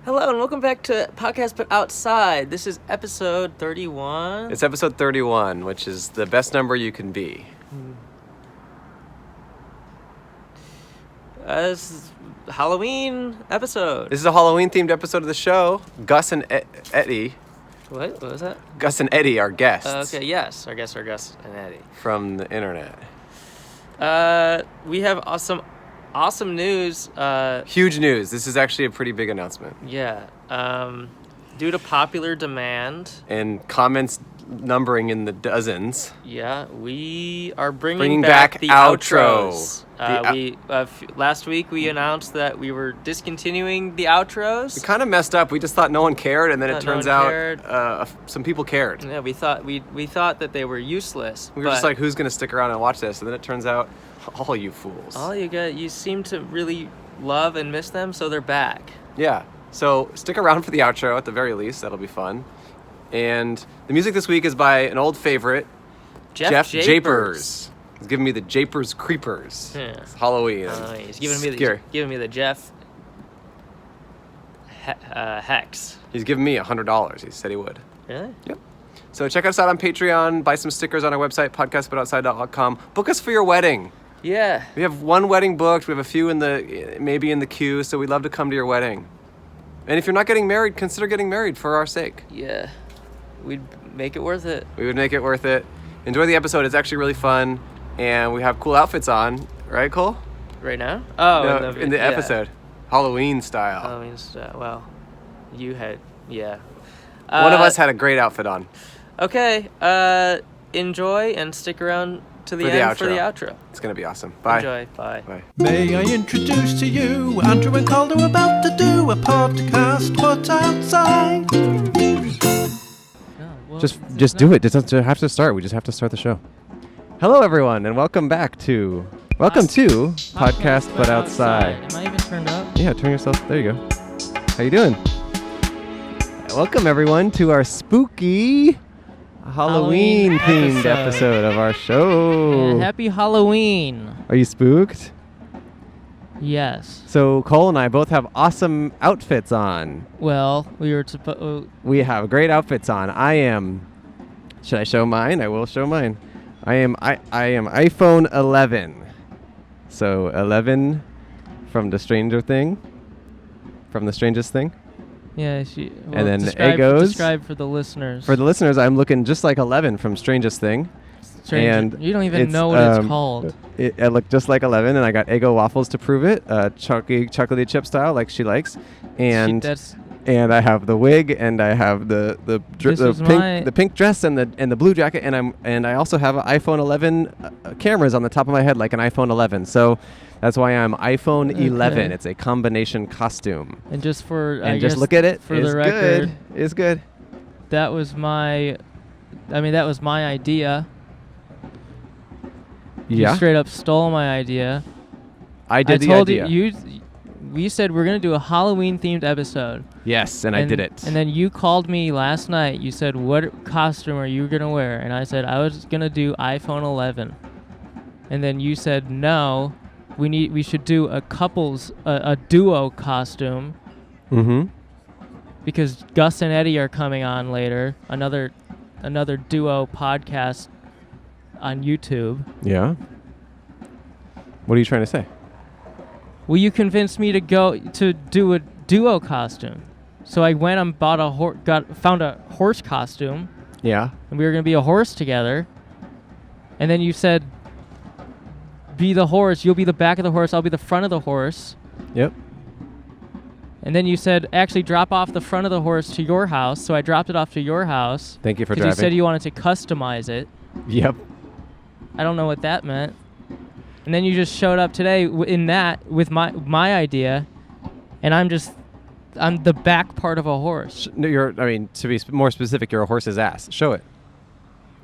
Hello and welcome back to Podcast But Outside. This is episode 31. It's episode 31, which is the best number you can be. This is a Halloween episode. This is a Halloween-themed episode of the show. Gus and Eddie. What was that? Gus and Eddie, our guests. Okay, yes. Our guests are Gus and Eddie. From the internet. We have awesome news. Huge news. This is actually a pretty big announcement. Yeah. Due to popular demand. And comments numbering in the dozens. Yeah, we are bringing back the outro. outros. Last week we announced that we were discontinuing the outros. We kind of messed up. We just thought no one cared, and then it turns out some people cared. Yeah, we thought that they were useless. We were just like, who's going to stick around and watch this? And then it turns out, all you fools. You seem to really love and miss them, so they're back. Yeah. So stick around for the outro at the very least. That'll be fun. And the music this week is by an old favorite, Jeff Japers. He's giving me the Japers Creepers. Yeah. It's Halloween. He's giving me the Jeff Hex. He's giving me $100. He said he would. Really? Yep. So check us out on Patreon. Buy some stickers on our website, podcastbutoutside.com. Book us for your wedding. Yeah. We have one wedding booked. We have a few maybe in the queue. So we'd love to come to your wedding. And if you're not getting married, consider getting married for our sake. Yeah. We'd make it worth it. We would make it worth it. Enjoy the episode. It's actually really fun. And we have cool outfits on. Right, Cole? Right now? Oh, no, in the episode. Halloween style. Halloween style. Well, you had, yeah. One of us had a great outfit on. Okay. Enjoy and stick around to the end for the outro. It's going to be awesome. Bye. Enjoy. Bye. Bye. May I introduce to you Andrew and Calder about to do a podcast but outside. Just do it. It doesn't have to start. We just have to start the show. Hello, everyone, and welcome to Podcast But Outside. Am I even turned up? Yeah, turn yourself. There you go. How you doing? Welcome, everyone, to our spooky Halloween-themed episode of our show. Yeah, happy Halloween. Are you spooked? Yes. So Cole and I both have awesome outfits on. Well, we were supposed. We have great outfits on. Should I show mine? I will show mine. I am iPhone 11. So 11 from the Strangest Thing. Yeah, and then describe for the listeners. For the listeners, I'm looking just like 11 from Strangest Thing. And you don't even know what it's called. I look just like 11, and I got Eggo waffles to prove it, chocolatey chip style, like she likes, and I have the wig, and I have the pink dress, and the blue jacket, and I also have an iPhone 11 cameras on the top of my head, like an iPhone 11. So that's why I'm iPhone 11. Okay. It's a combination costume. And just look at it. For the record, it's good. That was my idea. Yeah. You straight up stole my idea. I did the idea. We said we're going to do a Halloween-themed episode. Yes, and I did it. And then you called me last night. You said, what costume are you going to wear? And I said, I was going to do iPhone 11. And then you said, no, we should do a duo costume. Mm-hmm. Because Gus and Eddie are coming on later. Another duo podcast on YouTube. Yeah. What are you trying to say? Well, you convinced me to go to do a duo costume. So I went and found a horse costume. Yeah. And we were going to be a horse together. And then you said, be the horse. You'll be the back of the horse. I'll be the front of the horse. Yep. And then you said, actually drop off the front of the horse to your house. So I dropped it off to your house. Thank you for driving. Because you said you wanted to customize it. Yep. I don't know what that meant. And then you just showed up today with my idea, and I'm the back part of a horse. To be more specific, you're a horse's ass. Show it.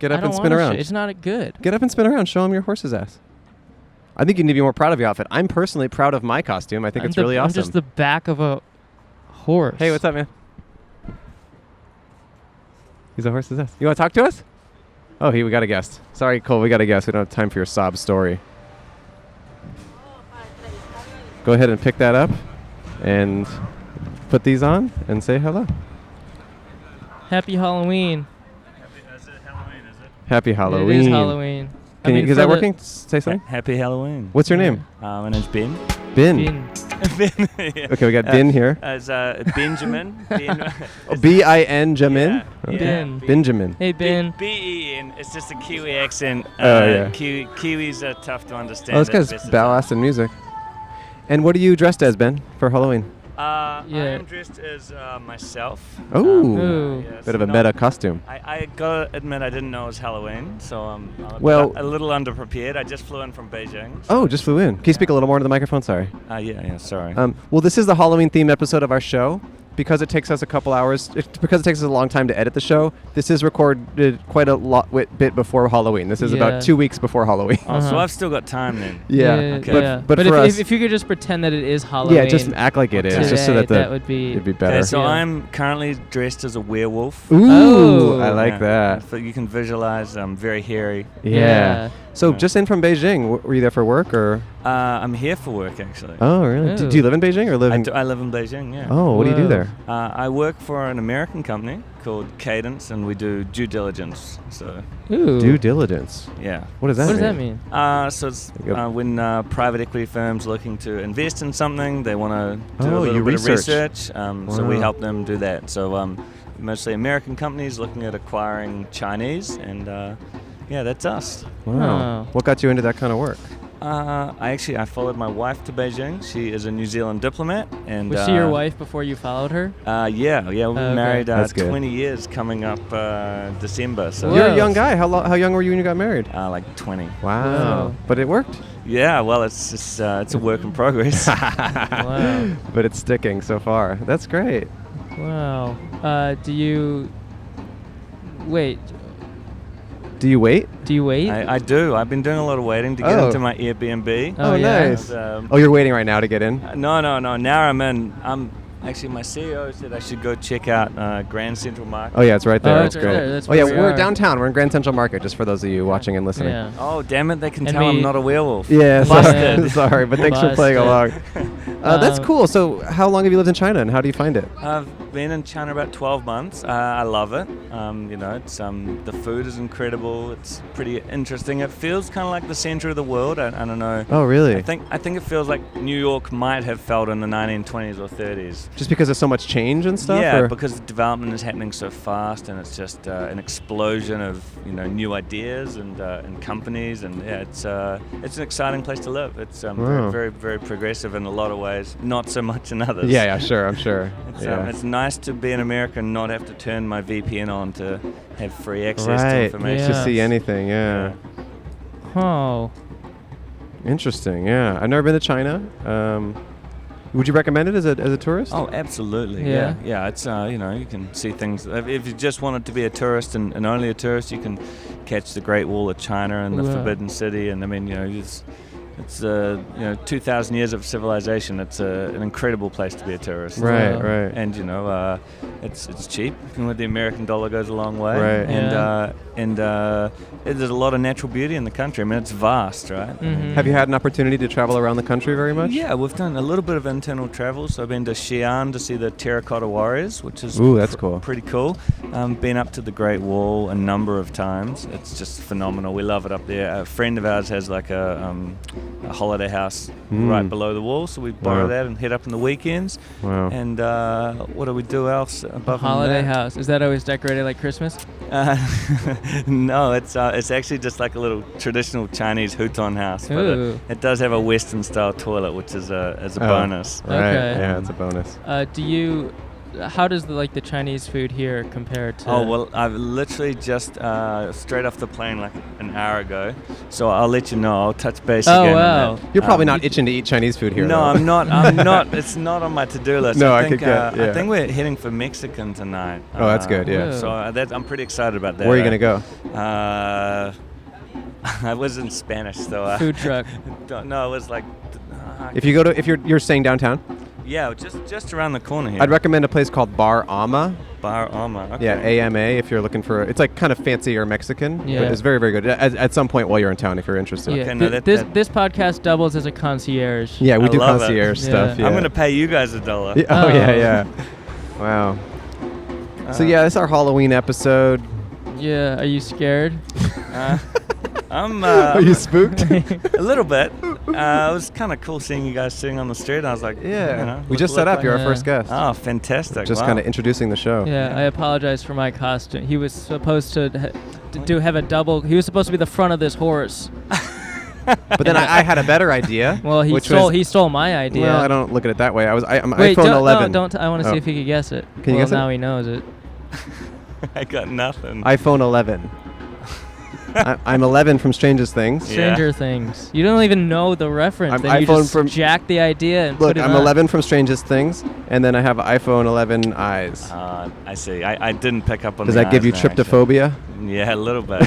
Get up and spin around. It's not good. Get up and spin around. Show him your horse's ass. I think you need to be more proud of your outfit. I'm personally proud of my costume. I think it's really awesome. I'm just the back of a horse. Hey, what's up, man? He's a horse's ass. You want to talk to us? Oh, we got a guest. Sorry, Cole, we got a guest. We don't have time for your sob story. Go ahead and pick that up and put these on and say hello. Happy Halloween. Is it Halloween, is it? Happy Halloween. It is Halloween. Is that working? Say something. Happy Halloween. What's your name? My name's Ben. Ben. Ben. Yeah. Okay, we got Ben here. As Benjamin. Ben. B-I-N Jamin. Yeah, Okay. Ben. Benjamin. Hey, Ben. B-E-N. It's just a Kiwi accent. Yeah. Kiwis are tough to understand. Oh, this guy's badass music. And what are you dressed as, Ben, for Halloween? I am dressed as myself. Ooh. Yeah, Bit of a meta costume. I gotta admit I didn't know it was Halloween, so I'm a little underprepared. I just flew in from Beijing. Oh, just flew in. Can you speak a little more into the microphone? Sorry. Yeah, sorry. Well, this is the Halloween-themed episode of our show. Because it takes us a couple hours, because it takes us a long time to edit the show, this is recorded quite a bit before Halloween. This is about 2 weeks before Halloween. Oh, so I've still got time then. Yeah. Okay. But for us, if you could just pretend that it is Halloween. Yeah, just act like it is, today, just so that would be it'd be better. Okay, so I'm currently dressed as a werewolf. Ooh, I like that. So you can visualize I'm very hairy. Yeah. So just in from Beijing, were you there for work or? I'm here for work actually. Oh, really? Do you live in Beijing or live in? I live in Beijing, yeah. Oh, what do you do there? I work for an American company called Cadence, and we do due diligence. So. Ooh. Due diligence. Yeah. What does that mean? What does that mean? So it's when private equity firms looking to invest in something, they want to do a little bit of research. So we help them do that. So mostly American companies looking at acquiring Chinese, and that's us. Wow. Oh. What got you into that kind of work? I followed my wife to Beijing. She is a New Zealand diplomat, and was she your wife before you followed her? Yeah. We've been married 20 years coming up December. So you're a young guy. How young were you when you got married? Like 20. Wow. Whoa. But it worked. Yeah. Well, it's just it's a work in progress. Wow. But it's sticking so far. That's great. Wow. Do you wait? Do you wait? I do. I've been doing a lot of waiting to get into my Airbnb. Oh, yeah. nice. You're waiting right now to get in? No. Now I'm in. Actually, my CEO said I should go check out Grand Central Market. Oh, yeah, it's right there. Oh, it's it's great. right there. That's Yeah, where we we're are. downtown. We're in Grand Central Market, just for those of you watching and listening. Yeah. Oh, damn it. They can And tell I'm we- not a werewolf. Yeah, Busted. sorry, but thanks for playing along. Busted. That's cool. So how long have you lived in China, and how do you find it? I've been in China about 12 months. I love it. It's the food is incredible. It's pretty interesting. It feels kind of like the center of the world. I don't know. Oh, really? I think it feels like New York might have felt in the 1920s or 30s. Just because there's so much change and stuff? Yeah, or? because development is happening so fast, and it's just an explosion of new ideas and companies, and it's an exciting place to live. It's Wow. very, very progressive in a lot of ways, not so much in others. Yeah, sure, I'm sure. It's nice to be an American and not have to turn my VPN on to have free access to Right, information. to see anything, yeah. Oh. Interesting, yeah. I've never been to China. Would you recommend it as a tourist? Oh, absolutely. Yeah. Yeah. It's you can see things. If you just wanted to be a tourist and only a tourist, you can catch the Great Wall of China and the Wow. Forbidden City, and I mean, it's 2,000 years of civilization. It's an incredible place to be a tourist. Right, Wow. right. And it's cheap. The American dollar goes a long way. Right. And there's a lot of natural beauty in the country. I mean, it's vast, right? Mhm. Have you had an opportunity to travel around the country very much? Yeah, we've done a little bit of internal travel. So I've been to Xi'an to see the Terracotta Warriors, which is Ooh, that's cool. pretty cool. Been up to the Great Wall a number of times. It's just phenomenal. We love it up there. A friend of ours has like a holiday house right below the wall, so we borrow Wow. that and head up on the weekends. Wow. And what do we do else above Holiday that? house. Is that always decorated like Christmas? No, it's actually just like a little traditional Chinese huton house, but Ooh. it does have a Western style toilet, which is a bonus. Right, Okay. yeah, it's a bonus. How does the Chinese food here compare to? Oh, well, I've literally just straight off the plane like an hour ago, so I'll let you know. I'll touch base Oh, again. wow. On that. You're probably not itching to eat Chinese food here, No, though. I'm not. I'm not. It's not on my to-do list. No, I I think, could get- yeah. I think we're heading for Mexican tonight. Oh, that's good, yeah. So I'm pretty excited about that. Where are you going to go? I was in Spanish, so Food truck. No, it was like. If you're staying downtown? Yeah, just around the corner here. I'd recommend a place called Bar Ama. Bar Ama. Okay. Yeah, AMA if you're looking for. It's like kind of fancy or Mexican. Yeah. But it's very, very good. At some point while you're in town, if you're interested. Yeah. Okay, no, This podcast doubles as a concierge. Yeah, we do love it. concierge stuff. Yeah. I'm gonna pay you guys $1. Yeah, Oh. yeah. Wow. So yeah, it's our Halloween episode. Yeah. Are you scared? Are you spooked? A little bit. It was kind of cool seeing you guys sitting on the street. I was like, Yeah. you know, We just set up. You're our Yeah. first guest. Oh, fantastic! Just wow. kind of introducing the show. Yeah, I apologize for my costume. He was supposed to have a double. He was supposed to be the front of this horse. But then I had a better idea. Well, he stole my idea. Well, I don't look at it that way. I'm Wait, iPhone don't, 11. No, don't. I want to Oh. see if he could guess it. Can you guess it? Now he knows it. I got nothing. iPhone 11. I'm 11 from Strangest Things. Stranger Things. You don't even know the reference. I'm Then you iPhone just from- jack the idea and Look, put it I'm on. 11 from Strangest Things, and then I have iPhone 11 eyes. I see. I didn't pick up on. Does the that give eyes you there, actually. tryptophobia? Yeah, a little bit.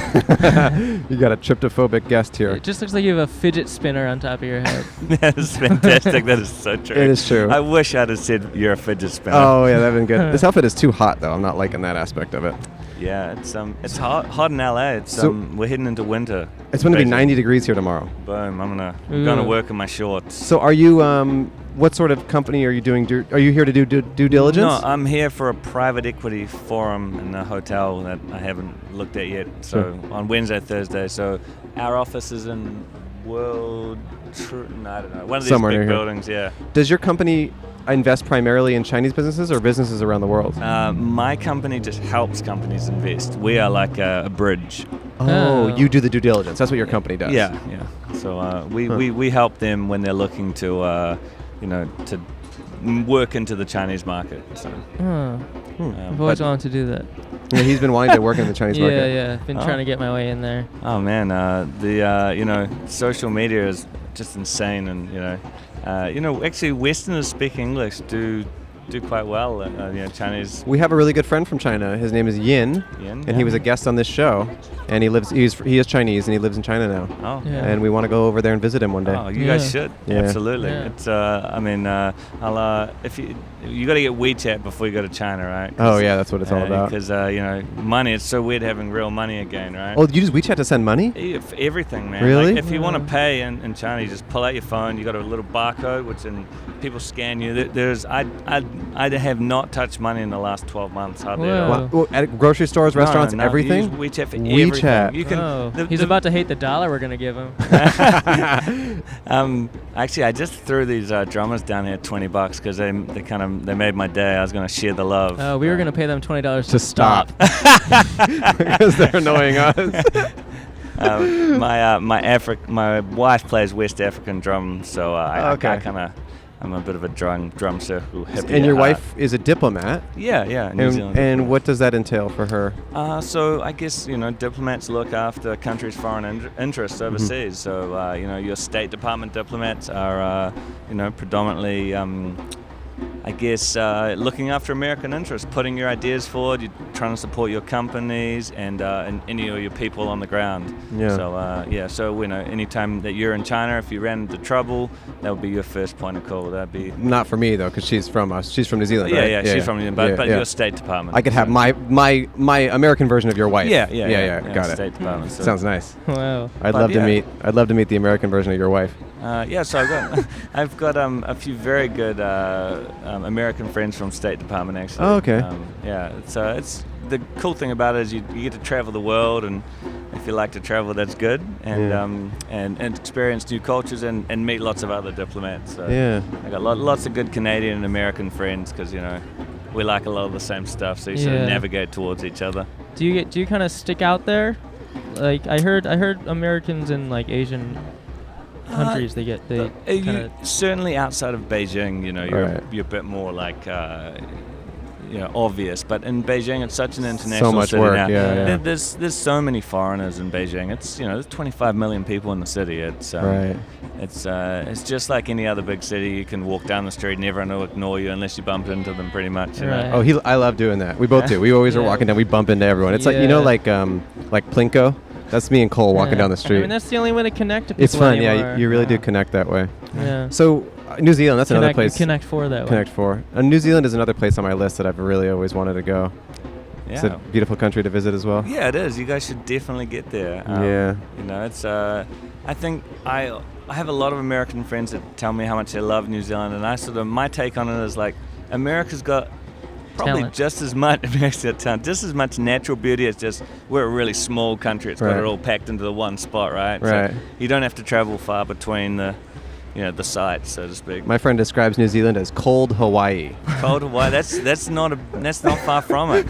You got a tryptophobic guest here. It just looks like you have a fidget spinner on top of your head. That is fantastic. That is so true. It is true. I wish I'd have said you're a fidget spinner. Oh yeah, that'd been good. This outfit is too hot though. I'm not liking that aspect of it. Yeah, it's hot in LA. We're heading into winter. It's going to be Basically. 90 degrees here tomorrow. Boom! I'm gonna Ooh. work in my shorts. So are you? What sort of company are you doing? Are you here to do due diligence? No, I'm here for a private equity forum in a hotel that I haven't looked at yet. So on Wednesday, Thursday. So our office is in World. I don't know. One of these Somewhere big near here. buildings. Yeah. Does your company invest primarily in Chinese businesses or businesses around the world? My company just helps companies invest. We are like a bridge. Oh, you do the due diligence. That's what your company does. Yeah. So we help them when they're looking to to work into the Chinese market. So I've always wanted to do that. Yeah, he's been wanting to work in the Chinese market. Yeah. Been trying to get my way in there. Oh man, the social media is just insane, and actually Westerners speak English do quite well. Chinese. We have a really good friend from China. His name is Yin, and he was a guest on this show. And he is Chinese, and he lives in China now. Oh. Yeah. And we want to go over there and visit him one day. Oh, you guys should. Yeah. Absolutely. Yeah. It's I'll if you got to get WeChat before you go to China, right? Oh yeah, that's what it's all about. Because money. It's so weird having real money again, right? Oh, you use WeChat to send money? Yeah, for everything, man. Really? Like if you want to pay in China, you just pull out your phone. You got a little barcode, which people scan you. I have not touched money in the last 12 months, hardly at all. Well, at grocery stores, restaurants, No, everything. You use WeChat for WeChat. everything. You can. He's about to hate the dollar we're gonna give him. Actually, I just threw these drummers down here $20 because they made my day. I was gonna share the love. We were gonna pay them $20 to stop because they're annoying us. My wife plays West African drums, so I'm a bit of a drum circle hippie. And your at heart. wife is a diplomat. Yeah, New Zealand. And what does that entail for her? So I guess diplomats look after a country's foreign interests overseas. So your State Department diplomats are predominantly. Looking after American interests, putting your ideas forward, you're trying to support your companies and any of your people on the ground. Yeah. So anytime that you're in China, if you ran into trouble, that would be your first point of call. That'd be not for me though, because she's from us. She's from New Zealand. Yeah, right? yeah, she's from New Zealand, but your State Department. I could have my American version of your wife. Yeah. Got it. State Department. So. Sounds nice. Wow. I'd love to meet the American version of your wife. So I've got a few very good American friends from State Department actually. Oh, okay. It's the cool thing about it is you get to travel the world, and if you like to travel, that's good, and experience new cultures and meet lots of other diplomats. So I got lots of good Canadian and American friends because we like a lot of the same stuff, so you sort of navigate towards each other. Do you kind of stick out there? Like I heard Americans in like Asian countries certainly outside of Beijing, you're a bit more like obvious, but in Beijing it's such an international so much city work. now. There's so many foreigners in Beijing. It's there's 25 million people in the city. It's it's just like any other big city. You can walk down the street and everyone will ignore you unless you bump into them, pretty much. Right. Oh, I love doing that. We both do. We always are walking down. We bump into everyone. It's like like Plinko. That's me and Cole walking down the street. I mean, that's the only way to connect to people. It's fun, anymore. you really do connect that way. Yeah. So, New Zealand, that's another place. Connect 4 that way. Connect 4. New Zealand is another place on my list that I've really always wanted to go. Yeah. It's a beautiful country to visit as well. Yeah, it is. You guys should definitely get there. You know, it's. I think I have a lot of American friends that tell me how much they love New Zealand, and my take on it is like America's got probably talent. just as much just as much natural beauty. It's just we're a really small country. It's got it all packed into the one spot, right? Right. So you don't have to travel far between the sites, so to speak. My friend describes New Zealand as cold Hawaii. Cold Hawaii. That's not far from it.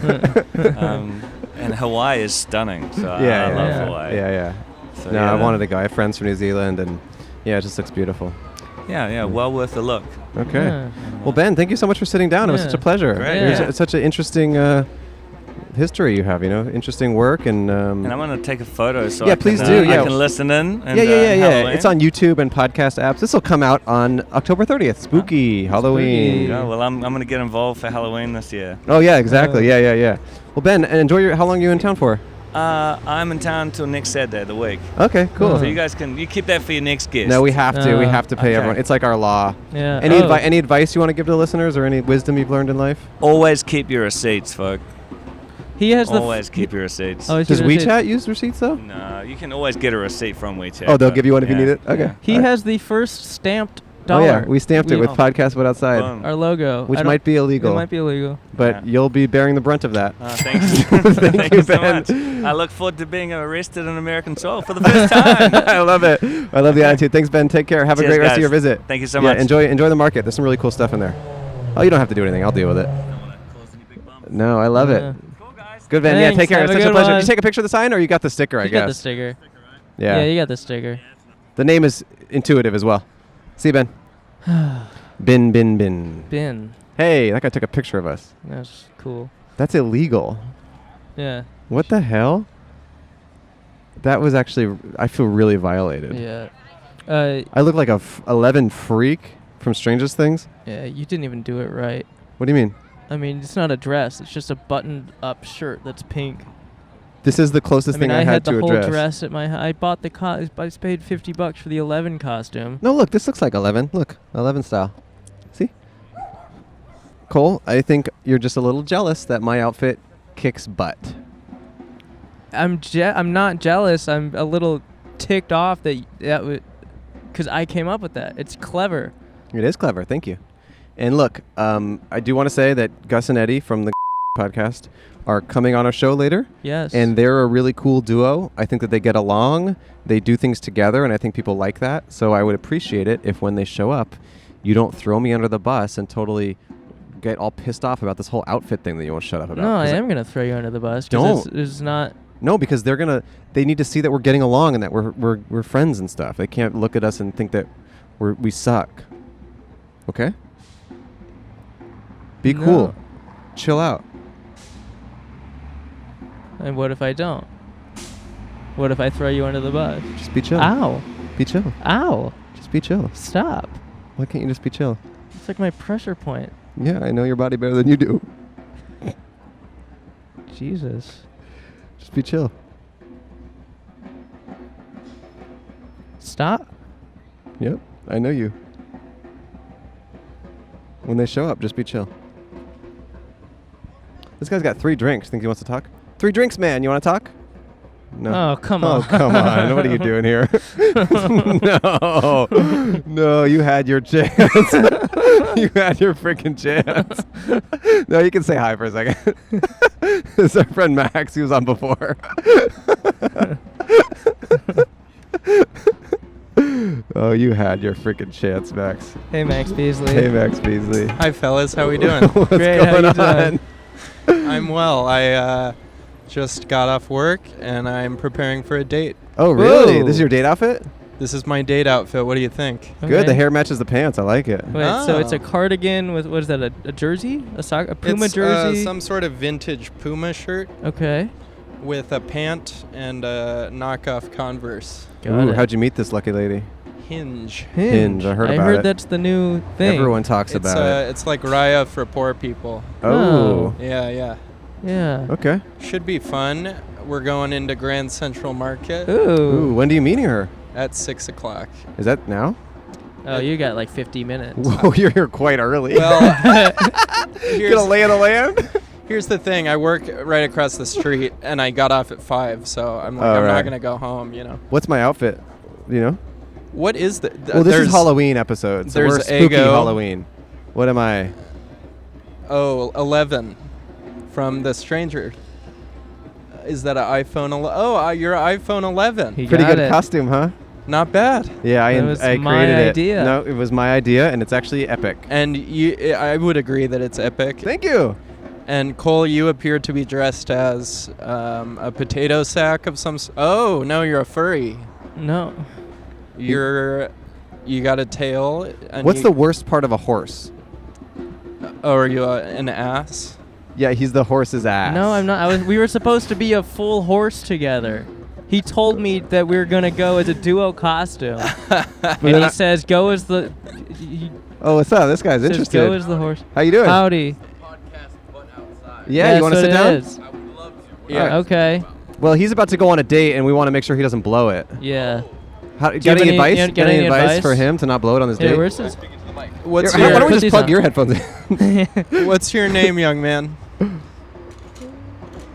And Hawaii is stunning. So I love Hawaii. Yeah. So, I wanted to go. I have friends from New Zealand, and it just looks beautiful. Yeah, well worth a look. Okay. Yeah. Well, Ben, thank you so much for sitting down. It was such a pleasure. Great. It's such an interesting history you have, interesting work. And I'm going to take a photo so please do. I can listen in. And, yeah. It's on YouTube and podcast apps. This will come out on October 30th. Spooky Halloween. Yeah, well, I'm going to get involved for Halloween this year. Oh, yeah, exactly. Yeah. Well, Ben, enjoy how long are you in town for? I'm in town until next Saturday of the week. Okay, cool. So you guys you keep that for your next guest. No, we have to. We have to pay everyone. It's like our law. Yeah. Any advice you want to give to the listeners, or any wisdom you've learned in life? Always keep your receipts, folk. He has always keep your receipts. Oh, does WeChat use receipts though? No, you can always get a receipt from WeChat. Oh, they'll give you one if you need it. Okay. Yeah. He has the first stamped dollar. Oh yeah, we stamped it with PodcastButOutside. Boom. Our logo, which might be illegal. It might be illegal, but you'll be bearing the brunt of that. Thank you. Thank you so much. I look forward to being arrested in American soil for the first time. I love it. I love the attitude. Thanks, Ben. Take care. Have a great rest of your visit. Thank you so much. Enjoy the market. There's some really cool stuff in there. Oh, you don't have to do anything. I'll deal with it. No, I love it. Cool, guys. Good, Ben. Thanks, Take care. have It's a such a good pleasure. one. Did you take a picture of the sign, or you got the sticker? I guess. You got the sticker. Yeah. Yeah, you got the sticker. The name is intuitive as well. See you, Ben. Bin. Hey, that guy took a picture of us. That's cool. That's illegal. Yeah. What the hell? That was actually, I feel really violated. Yeah. I look like a 11 freak from Strangest Things. Yeah, you didn't even do it right. What do you mean? I mean, it's not a dress. It's just a buttoned-up shirt that's pink. This is the closest thing I had to a dress. I had the whole dress at my. I bought the. I paid $50 for the 11 costume. No, look. This looks like 11. Look, 11 style. See? Cole, I think you're just a little jealous that my outfit kicks butt. I'm not jealous. I'm a little ticked off that because I came up with that. It's clever. It is clever. Thank you. And look, I do want to say that Gus and Eddie from the podcast are coming on our show later. Yes. And they're a really cool duo. I think that they get along. They do things together, and I think people like that. So I would appreciate it if when they show up, you don't throw me under the bus and totally get all pissed off about this whole outfit thing that you won't shut up about. No, I am going to throw you under the bus. Don't. It's not... No, because they need to see that we're getting along and that we're friends and stuff. They can't look at us and think that we suck. Okay? Be cool. Chill out. And what if I don't? What if I throw you under the bus? Just be chill. Ow. Be chill. Ow. Just be chill. Stop. Why can't you just be chill? It's like my pressure point. Yeah, I know your body better than you do. Jesus. Just be chill. Stop. Yep, I know you. When they show up, just be chill. This guy's got 3 drinks. Think he wants to talk? 3 drinks, man. You want to talk? No. Oh, come on. Oh, come on. What are you doing here? No, you had your chance. You had your freaking chance. No, you can say hi for a second. This is our friend Max. He was on before. Oh, you had your freaking chance, Max. Hey, Max Beasley. Hey, Max Beasley. Hi, fellas. How we doing? What's Great, going how you on? doing? I'm well. I just got off work, and I'm preparing for a date. Oh, really? Whoa. This is your date outfit? This is my date outfit. What do you think? Okay. Good. The hair matches the pants. I like it. Wait, so it's a Oh. cardigan with, what is that, a jersey? A Puma It's jersey? some sort of vintage Puma shirt Okay. with a pant and a knockoff Converse. Got Ooh, it. how'd you meet this lucky lady? Hinge. Hinge, I heard about heard it. that's the new thing. Everyone talks It's about it. it's like Raya for poor people. Oh. Yeah. Yeah. Okay. Should be fun. We're going into Grand Central Market Ooh. Ooh, when are you meeting her? at 6 o'clock. Is that now? Oh, you got like 50 minutes. Whoa, you're here quite early. Well, Gonna lay of the land? here's the thing. I work right across the street, and I got off at 5, so I'm like, I'm not going to go home, you know. What's my outfit? You know? What is the... Well, this is Halloween episode, so we're there's spooky Ego. Halloween. What am I? Oh, 11 from The Stranger. Is that an iPhone 11? Oh, your iPhone 11. He Pretty got good it. costume, huh? Not bad. Yeah, That was I my created it. idea. No, it was my idea, and it's actually epic. And I would agree that it's epic. Thank you. And Cole, you appear to be dressed as a potato sack of some... Oh, no, you're a furry. No. You got a tail. And What's the worst part of a horse? Oh, are you an ass? Yeah, he's the horse's ass. No, I'm not. We were supposed to be a full horse together. He told me that we were going to go as a duo costume. And he says, go as the... Oh, what's up? This guy's says, interested. go as the horse. How you doing? Howdy. Yeah, you want to sit down? Yeah. Okay. Well, he's about to go on a date, and we want to make sure he doesn't blow it. Yeah. Got you have any any- advice? got Got any any advice advice? for him to not blow it on his Hey, date? where's this? What's Here, why don't we put just these plug on. your headphones in? What's your name, young man?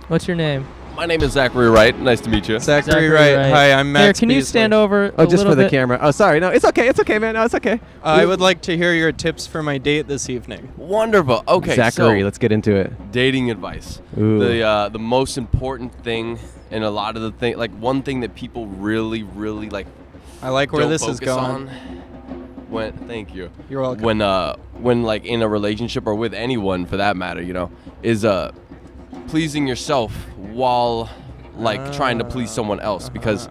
What's your name? My name is Zachary Wright. Nice to meet you. Zachary Wright. Hi, I'm Max Here, can you Beasley. stand over Oh, a just little for the bit? camera. Oh, sorry. No, it's okay. It's okay, man. No, it's okay. I would like to hear your tips for my date this evening. Wonderful. Okay, Zachary, so let's get into it. dating advice. Ooh. The most important thing, and a lot of the thing, like one thing that people really like. I like where don't this is focus going. on Thank you. You're welcome. When like in a relationship or with anyone for that matter, you know, is pleasing yourself while like trying to please someone else, because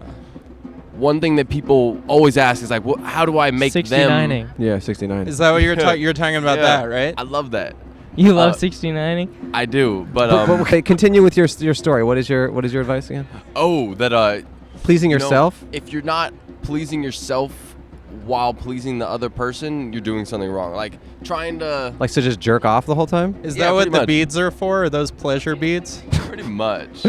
one thing that people always ask is like, well, how do I make 69ing. them? Yeah, 69. Is that what you're talking? You're talking about Yeah, that, right? I love that. You love 69ing? I do, but But okay, continue with your story. What is your advice again? Pleasing you know, yourself? if you're not pleasing yourself while pleasing the other person, you're doing something wrong. Like trying to Like, so just jerk off the whole time? Is Yeah, that what pretty the much. beads are for? Are those pleasure beads? pretty much.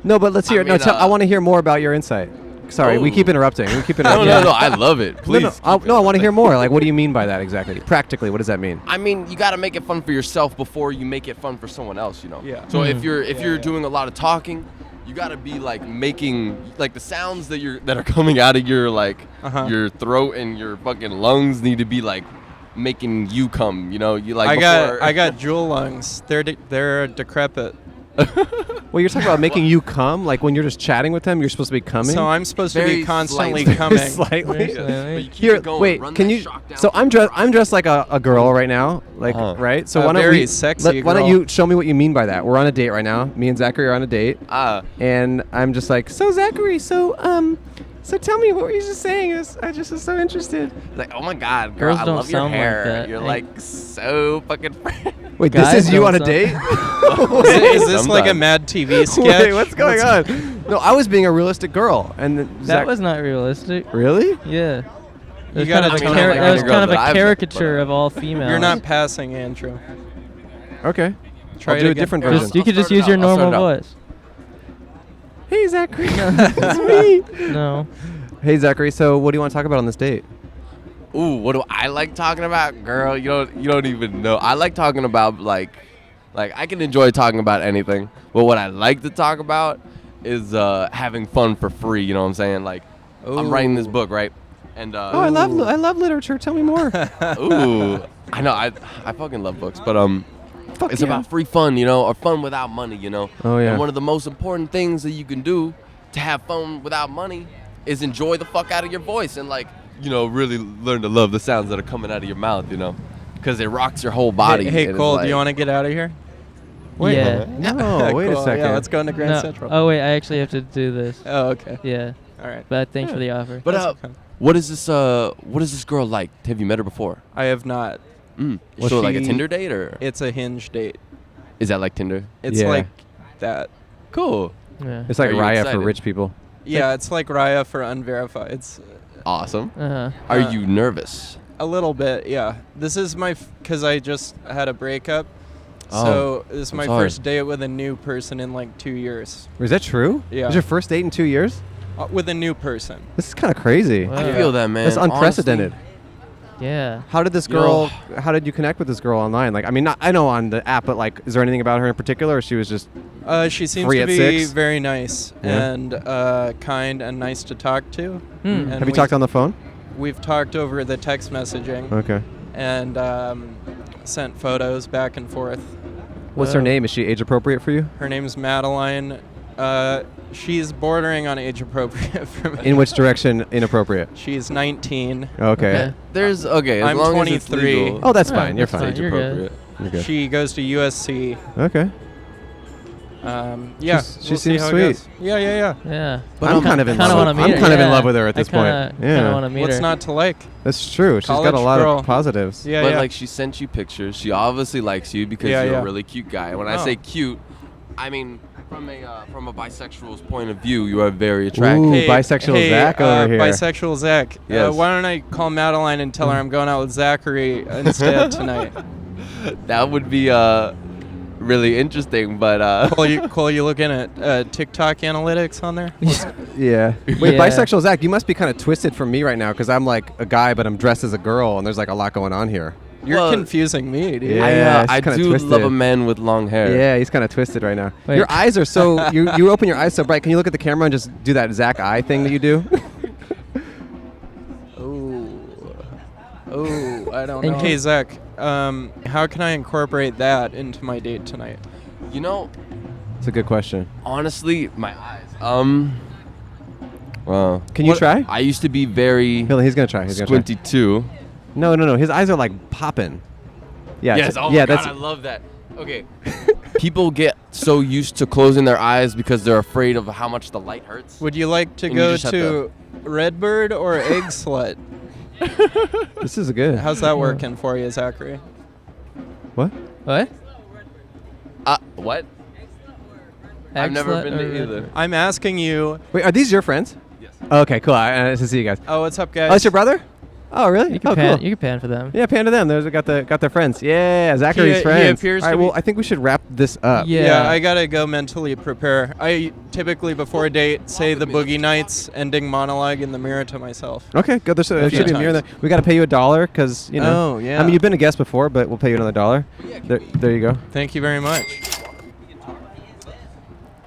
No, but let's hear. I mean, I want to hear more about your insight. Sorry, we Oh. keep interrupting. We keep No, interrupting. no, I love it. Please. I want to hear more. Like, what do you mean by that exactly? Practically, what does that mean? I mean, you got to make it fun for yourself before you make it fun for someone else, you know. Yeah. So if you're doing a lot of talking, you got to be like making like the sounds that are coming out of your like your throat and your fucking lungs need to be like making you come, you know. You like I got jewel lungs. They're decrepit. Well, you're talking about making you come. Like when you're just chatting with them, you're supposed to be coming. So I'm supposed to Very be constantly slightly. coming. Slightly. Very But slightly. you keep Here, it going. wait. Run Can that you? shock down So to I'm the I'm dressed like a girl right now, like right. So A why don't very we? sexy Why don't girl. you show me what you mean by that? We're on a date right now. Me and Zachary are on a date, and I'm just like, so Zachary, so tell me what were you just saying? I just was so interested. like, oh my god, girl, Girls I don't love your sound like hair. that. You're Hey. like so fucking. Wait, Guys this is you don't on a sound- date? Is this like a Sometimes. Mad TV sketch? Wait, what's going on? No, I was being a realistic girl, and then That was not realistic. really. Yeah. That was gotta kind of a tone car- it that down. was Girl kind of that a I've met, caricature but, of all females. You're not passing, Andrew. Okay. Try I'll it do a again. different Or version. Just, you could just start it use your out. I'll normal start it out. voice. Hey, Zachary. It's me. No. Hey, Zachary. So, what do you want to talk about on this date? Ooh, what do I like talking about, girl? You don't even know. I like talking about like I can enjoy talking about anything. But what I like to talk about is having fun for free. You know what I'm saying? Like I'm writing this book, right? And Oh, I love literature. Tell me more. ooh, I know I fucking love books, but Fuck it's yeah. about free fun, you know, or fun without money, you know. Oh, yeah. And one of the most important things that you can do to have fun without money is enjoy the fuck out of your voice and like, you know, really learn to love the sounds that are coming out of your mouth, you know, because it rocks your whole body. Hey, and it's Cole, like, do you want to get out of here? Yeah. No, wait a Cool. second. Yeah, let's go into Grand No. Central. Oh, wait. I actually have to do this. Oh, okay. Yeah. All right. But thanks for the offer. But That's okay. what is this girl like? Have you met her before? I have not. Was So like a she- Tinder date, or It's a Hinge date. is that like Tinder? It's Yeah. like that. Cool. Yeah. It's like Are you Raya for excited? rich people. Yeah, it's like Raya for unverified. It's Awesome. Uh-huh. Are you nervous? a little bit, yeah. This is because I just had a breakup. Oh, So this is I'm my sorry. first date with a new person in like 2 years. Is that true? Yeah. It was your first date in 2 years? With a new person. This is kind of crazy. Wow. I feel that, man. That's unprecedented. Yeah. How did how did you connect with this girl online? Like, I mean, I know on the app, but like, is there anything about her in particular, or she was just she seems free to at be 6? very nice and kind and nice to talk to. And Have you talked on the phone? We've talked over the text messaging. Okay. And sent photos back and forth. What's her name? Is she age appropriate for you? Her name's Madeline. She's bordering on age appropriate for me. In which direction inappropriate? She's 19. Okay. There's as I'm long 23. as it's legal. Oh, that's fine. You're that's fine. fine. You're good. You're good. She goes to USC. Okay. Yeah. She we'll see seems how sweet. it goes. Yeah. Yeah. But I'm kind of in love. wanna meet I'm her. kind of in Yeah. love with her at this point. Kind of Yeah. want to meet What's her. not to like? That's true. She's got College a lot girl. of positives. Yeah, But yeah. like she sent you pictures. She obviously likes you because Yeah, you're yeah. a really cute guy. When I Oh. say cute, I mean from a bisexual's point of view, you are very attractive. Ooh, bisexual Zach over here. Bisexual Zach. Yes. Why don't I call Madeline and tell her I'm going out with Zachary instead tonight? That would be really interesting, but Cole, you looking at TikTok analytics on there? Yeah. Wait, Yeah. bisexual Zach, you must be kind of twisted from me right now because I'm like a guy, but I'm dressed as a girl, and there's like a lot going on here. You're Well, confusing me, dude. Yeah. I it's kinda do twisted. love a man with long hair. Yeah, he's kind of twisted right now. Wait. Your eyes are so you open your eyes so bright. Can you look at the camera and just do that Zach eye thing that you do? Oh, I don't Thank know. you. Hey, Zach, how can I incorporate that into my date tonight? You know, It's a good question. honestly, my eyes. Well, Can you try? I used to be very He's gonna try. He's gonna try. squinty too. No. His eyes are like popping. Yeah. Yes. it's- Oh yeah. my That's God, I love that. Okay. People get so used to closing their eyes because they're afraid of how much the light hurts. Would you like to And you go just have to Redbird or Egg Slut? this is good. How's that working for you, Zachary? What? What? What? I've never been to either. I'm asking you. Wait, are these your friends? Yes. Okay, cool. Nice to see you guys. Oh, what's up, guys? Oh, it's your brother? Oh, really? You can Oh, pan. cool. You can pan for them. Yeah, pan to them. There's got their friends. Yeah, Zachary's He friends. appears All right, to well, be- I think we should wrap this up. Yeah. I gotta go mentally prepare. I typically before a date say the Boogie Nights ending monologue in the mirror to myself. Okay, good. There should few be a mirror there. times. We got to pay you $1 because you know. Oh, yeah. I mean, you've been a guest before, but we'll pay you another $1. There you go. Thank you very much.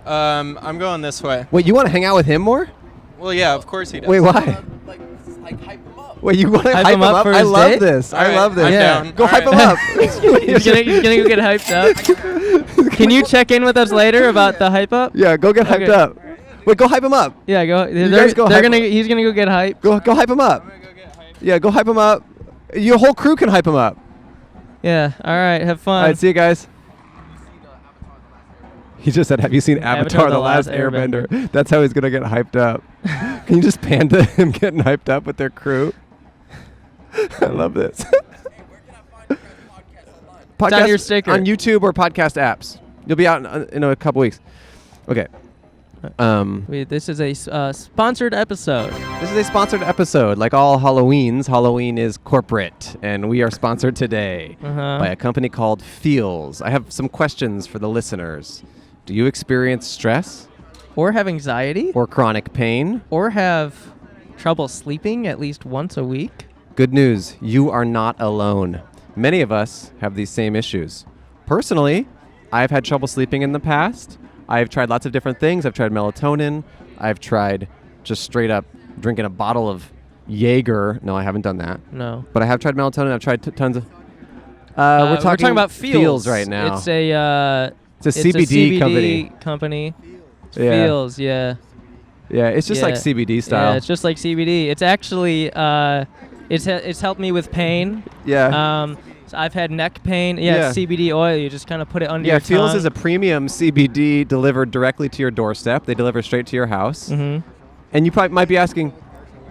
I'm going this way. Wait, you want to hang out with him more? Well, yeah, of course he does. Wait, why? Like hype them up. Wait, you want to Hype hype him him up up? for I his love date? this. I Alright, love this. I'm Yeah. down. Go hype him Alright. up. He's gonna go get hyped up. Can you check in with us later about the hype up? Yeah, go get hyped Okay. up. Wait, go hype him up. Yeah, go. guys go hype him. He's gonna go get hype. Go hype him up. Yeah, go hype him up. Your whole crew can hype him up. Yeah. All right. Have fun. All right, see you guys. He just said, "Have you seen Avatar: The Last Airbender?" That's how he's gonna get hyped up. Can you just pan to him getting hyped up with their crew? I love this. on your sticker. on YouTube or podcast apps. You'll be out in a couple weeks. Okay. Wait, this is a sponsored episode. This is a sponsored episode. Like all Halloweens, Halloween is corporate, and we are sponsored today by a company called Feels. I have some questions for the listeners. Do you experience stress Or have anxiety? or chronic pain? Or have trouble sleeping at least once a week? Good news, you are not alone. Many of us have these same issues. Personally, I've had trouble sleeping in the past. I've tried lots of different things. I've tried melatonin. I've tried just straight up drinking a bottle of Jaeger. No, I haven't done that. No. But I have tried melatonin. I've tried tons of... We're talking about Feels right now. It's a CBD company. Yeah. Feels, yeah. Yeah, it's just like CBD style. Yeah, it's just like CBD. It's actually it's helped me with pain. Yeah. So I've had neck pain. Yeah, it's CBD oil. You just kind of put it under your tongue. Feels is a premium CBD delivered directly to your doorstep. They deliver straight to your house. Mm-hmm. And you probably might be asking,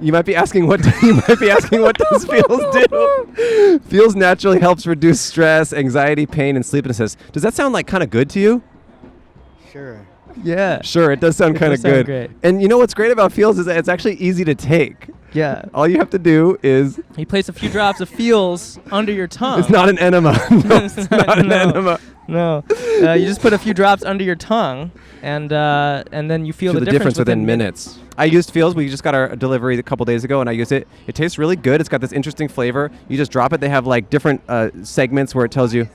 what does Feels do? Feels naturally helps reduce stress, anxiety, pain, and sleeplessness. Does that sound like kind of good to you? Sure. Yeah. Sure, it does sound kind of does sound good. great. And you know what's great about Feels is that it's actually easy to take. Yeah. All you have to do is... You place a few drops of Feels under your tongue. It's not an enema. No, it's not an enema. No. You just put a few drops under your tongue, and then you feel the difference within minutes. I used Feels. We just got our delivery a couple days ago, and I used it. It tastes really good. It's got this interesting flavor. You just drop it. They have like different segments where it tells you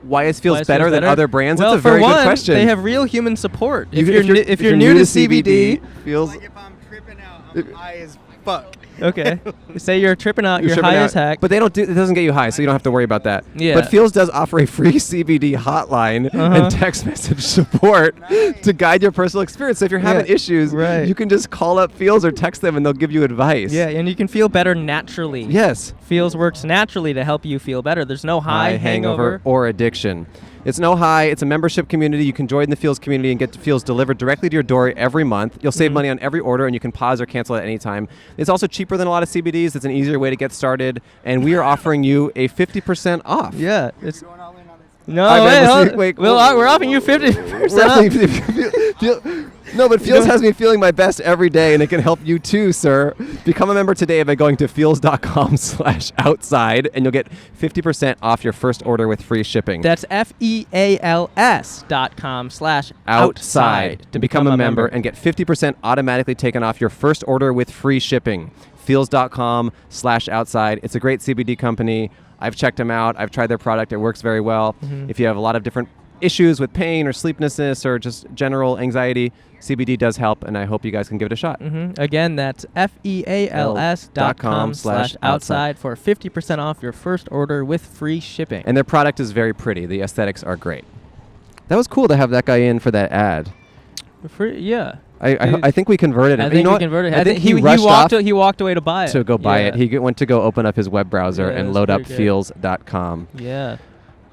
why it feels better than other brands. Well, that's a very good question. They have real human support. If you're new to CBD, Feels. Like if I'm tripping out, I'm high as fuck. Okay. Say you're tripping out, you're tripping high out. as heck. But they don't do. It doesn't get you high, so you don't have to worry about that. Yeah. But Feels does offer a free CBD hotline and text message support to guide your personal experience. So if you're having issues, you can just call up Feels or text them, and they'll give you advice. Yeah, and you can feel better naturally. Yes. Feels works naturally to help you feel better. There's no high, hangover, or addiction. It's no high. It's a membership community. You can join the Feels community and get Feels delivered directly to your door every month. You'll save money on every order, and you can pause or cancel at any time. It's also cheaper than a lot of CBDs. It's an easier way to get started, and we are offering you a 50% off. Yeah, it's. No, wait. We're offering you 50% off. No, but Feels has me feeling my best every day, and it can help you too, sir. Become a member today by going to feels.com/outside, and you'll get 50% off your first order with free shipping. That's FEALS.com/outside to become a member and get 50% automatically taken off your first order with free shipping. Feels.com/outside. It's a great CBD company. I've checked them out. I've tried their product. It works very well. If you have a lot of different issues with pain or sleeplessness or just general anxiety, CBD does help, and I hope you guys can give it a shot. Again, that's FEALS.com/outside for 50% off your first order with free shipping. And their product is very pretty. The aesthetics are great. That was cool to have that guy in for that ad. Yeah. I think we converted him. I think we converted him. I think he walked away to buy it. To go buy it. He went to go open up his web browser and load up feels.com. Yeah.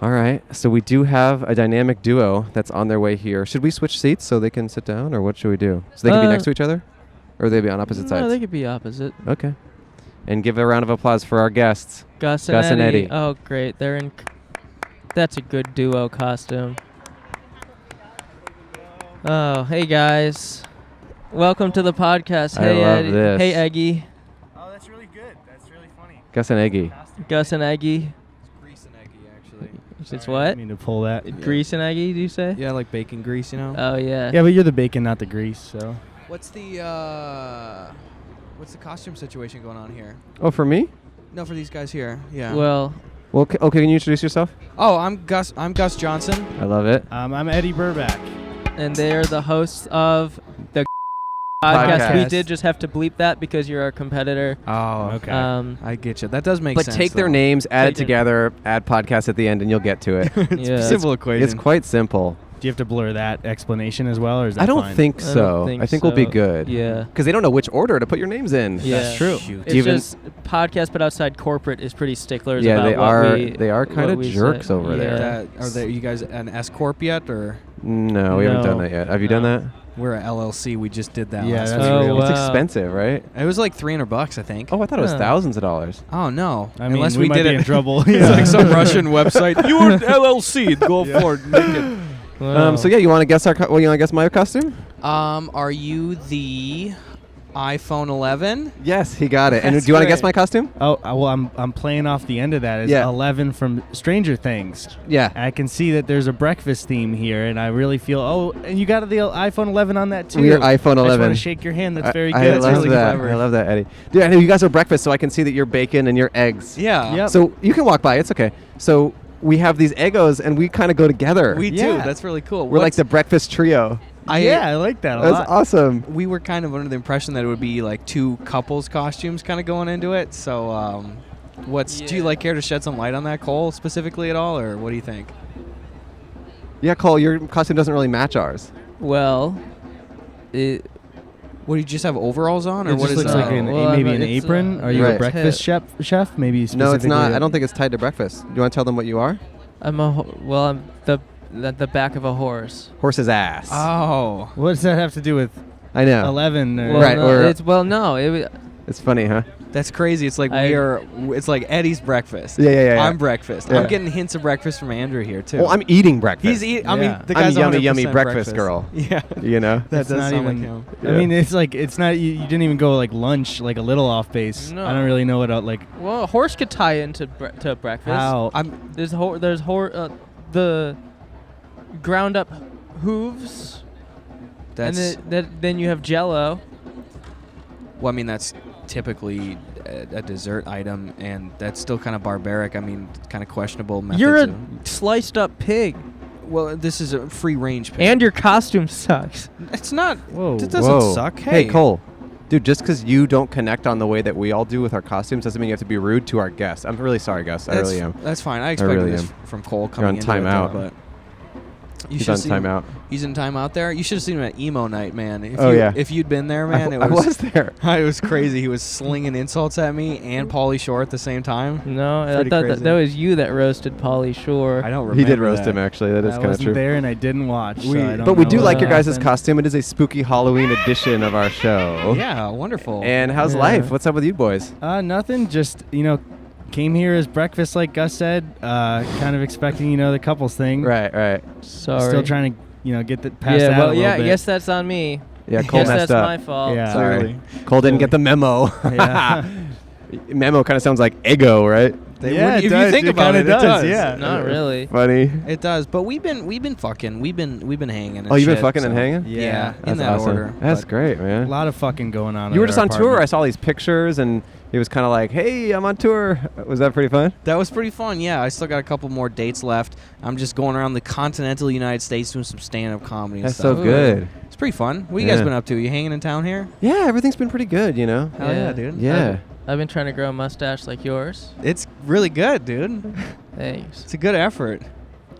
All right. So we do have a dynamic duo that's on their way here. Should we switch seats so they can sit down, or what should we do? So they can be next to each other? Or will they be on opposite sides? No, they could be opposite. Okay. And give a round of applause for our guests. Gus and Eddie. Oh, great. They're in... That's a good duo costume. Oh, hey, guys. Welcome to the podcast. Hey, I love Eddie. this. Hey, Eggy. Oh, that's really good. That's really funny. Gus and Eggy. Gus and Eggy. It's grease and eggy, actually. It's what? I mean to pull that. Grease and Eggy, do you say? Yeah, like bacon grease, you know? Oh, yeah. Yeah, but you're the bacon, not the grease, so. What's the costume situation going on here? Oh, for me? No, for these guys here. Yeah. Well, okay, can you introduce yourself? Oh, I'm Gus Johnson. I love it. I'm Eddie Burback. And they're the hosts of the podcast. We did just have to bleep that because you're our competitor. Oh, okay. I get you. That does make sense. But take their names, add it together, add podcast at the end, and you'll get to it. It's a simple equation. It's quite simple. Do you have to blur that explanation as well, or is that I don't fine? think so. I think we'll be good. Yeah. Because they don't know which order to put your names in. Yeah. That's true. It's just podcast, but outside corporate is pretty sticklers yeah, about they are kind of jerks over there. Are you guys an S corp yet, or? No, we haven't done that yet. Have you done that? We're a LLC. We just did that. Yeah, last that's week. real. It's expensive, right? It was like $300, I think. Oh, I thought it was thousands of dollars. Oh no! I mean, unless we might did be it in trouble. It's like some Russian website. You're an LLC. Go for it. Make it. So yeah, you want to guess you want to guess my costume? Are you the iPhone 11? Yes, he got it. And That's do you want to guess great. my costume? Oh, well, I'm playing off the end of that. It's 11 from Stranger Things. Yeah. I can see that there's a breakfast theme here, and I really feel, and you got the iPhone 11 on that too. We're iPhone 11. I just want to shake your hand. That's very good. I That's love really that. clever. I love that, Eddie. Dude, I know you guys are breakfast, so I can see that you're bacon and you're eggs. Yeah. Yep. So you can walk by. It's okay. So we have these Eggos, and we kind of go together. We do. That's really cool. We're like the breakfast trio. I like that a lot. That's awesome. We were kind of under the impression that it would be like two couples costumes kind of going into it. So do you care to shed some light on that, Cole, specifically at all, or what do you think? Yeah, Cole, your costume doesn't really match ours. Well, what, do you just have overalls on, or It what just is looks that? like maybe an apron. Are you a breakfast chef? Maybe specifically. No, it's not. I don't think it's tied to breakfast. Do you want to tell them what you are? I'm the back of a horse. Horse's ass. Oh. What does that have to do with I know. 11? Or Right, It's funny, huh? That's crazy. It's like it's like Eddie's breakfast. Yeah. I'm breakfast. Yeah. I'm getting hints of breakfast from Andrew here too. Well, I'm eating breakfast. He's eating. I mean, the I'm guy's yummy 100% breakfast girl. Yeah. You know? That does not sound even, like him. I mean, it's not. You didn't even go like lunch, like a little off base. No. I don't really know what Well, a horse could tie into to breakfast. How? the ground up hooves. That's then you have Jell-O. well, I mean that's typically a dessert item, and that's still kind of barbaric. I mean, kind of questionable methods. You're a sliced up pig. Well, this is a free range pig. And your costume sucks. It's not. Whoa. It doesn't suck. Hey, Cole. Dude, just because you don't connect on the way that we all do with our costumes doesn't mean you have to be rude to our guests. I'm really sorry, Gus. I really am. That's fine. I expected really this from Cole coming You're on timeout. but He's on timeout. He's in timeout there. You should have seen him at emo night, man. If you'd been there, man, I was there. It was crazy. He was slinging insults at me and Pauly Shore at the same time. No, I thought that was you that roasted Pauly Shore. I don't remember. He did roast him, actually. That is kind of true. I wasn't there and I didn't watch. But we do like your guys' costume. It is a spooky Halloween edition of our show. Yeah, wonderful. And how's life? What's up with you boys? Nothing. Just, came here as breakfast, like Gus said. Kind of expecting, the couples thing. Right. Sorry. Still trying to, get the past that a little bit. I guess that's on me. Yeah, Cole messed that's up. my fault. Yeah. Sorry. Cole didn't get the memo. Yeah. Memo kind of sounds like ego, right? It if does. you think about it, it does. Yeah. Not really. Funny. It does, but we've been fucking. We've been hanging. And Oh, you've been shit, fucking so- and hanging? Yeah, in That's that awesome. order. That's but great, A man. lot of fucking going on. You were at just our on tour. I apartment. saw all these pictures, and it was kind of like, hey, I'm on tour. Was that pretty fun? That was pretty fun. Yeah, I still got a couple more dates left. I'm just going around the continental United States doing some stand-up comedy. That's and stuff. so good. It's pretty fun. What you guys been up to? You hanging in town here? Yeah, everything's been pretty good, Hell yeah, dude. Yeah. I've been trying to grow a mustache like yours. It's really good, dude. Thanks. It's a good effort.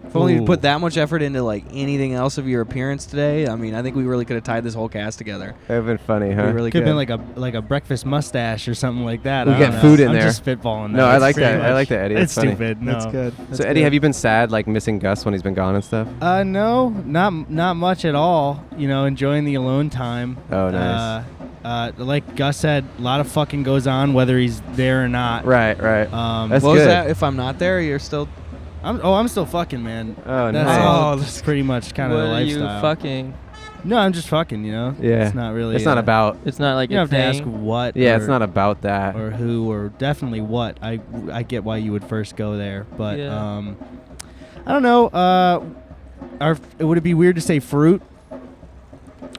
If only you Ooh. put that much effort into like anything else of your appearance today, I mean, I think we really could have tied this whole cast together. That would have been funny, huh? We really Could could. have been like a breakfast mustache or something like that. We I get don't know. food in I'm there. just spitballing. No, I That's like pretty that. I much- like that, Eddie. That's It's funny. stupid. No. That's good. So, Eddie, have you been sad, like missing Gus when he's been gone and stuff? No, not much at all. Enjoying the alone time. Oh, nice. Like Gus said, a lot of fucking goes on whether he's there or not. Right. That's What good. was that? If I'm not there, you're still. I'm still fucking, man. Oh, That's nice. all. That's pretty much kind of What the are you lifestyle. fucking? No, I'm just fucking. Yeah. It's not really. It's not about. It's not like You don't a have to thing. ask what. Yeah, or, it's not about that. or who or definitely what. I get why you would first go there, but Yeah. I don't know. Would it be weird to say fruit?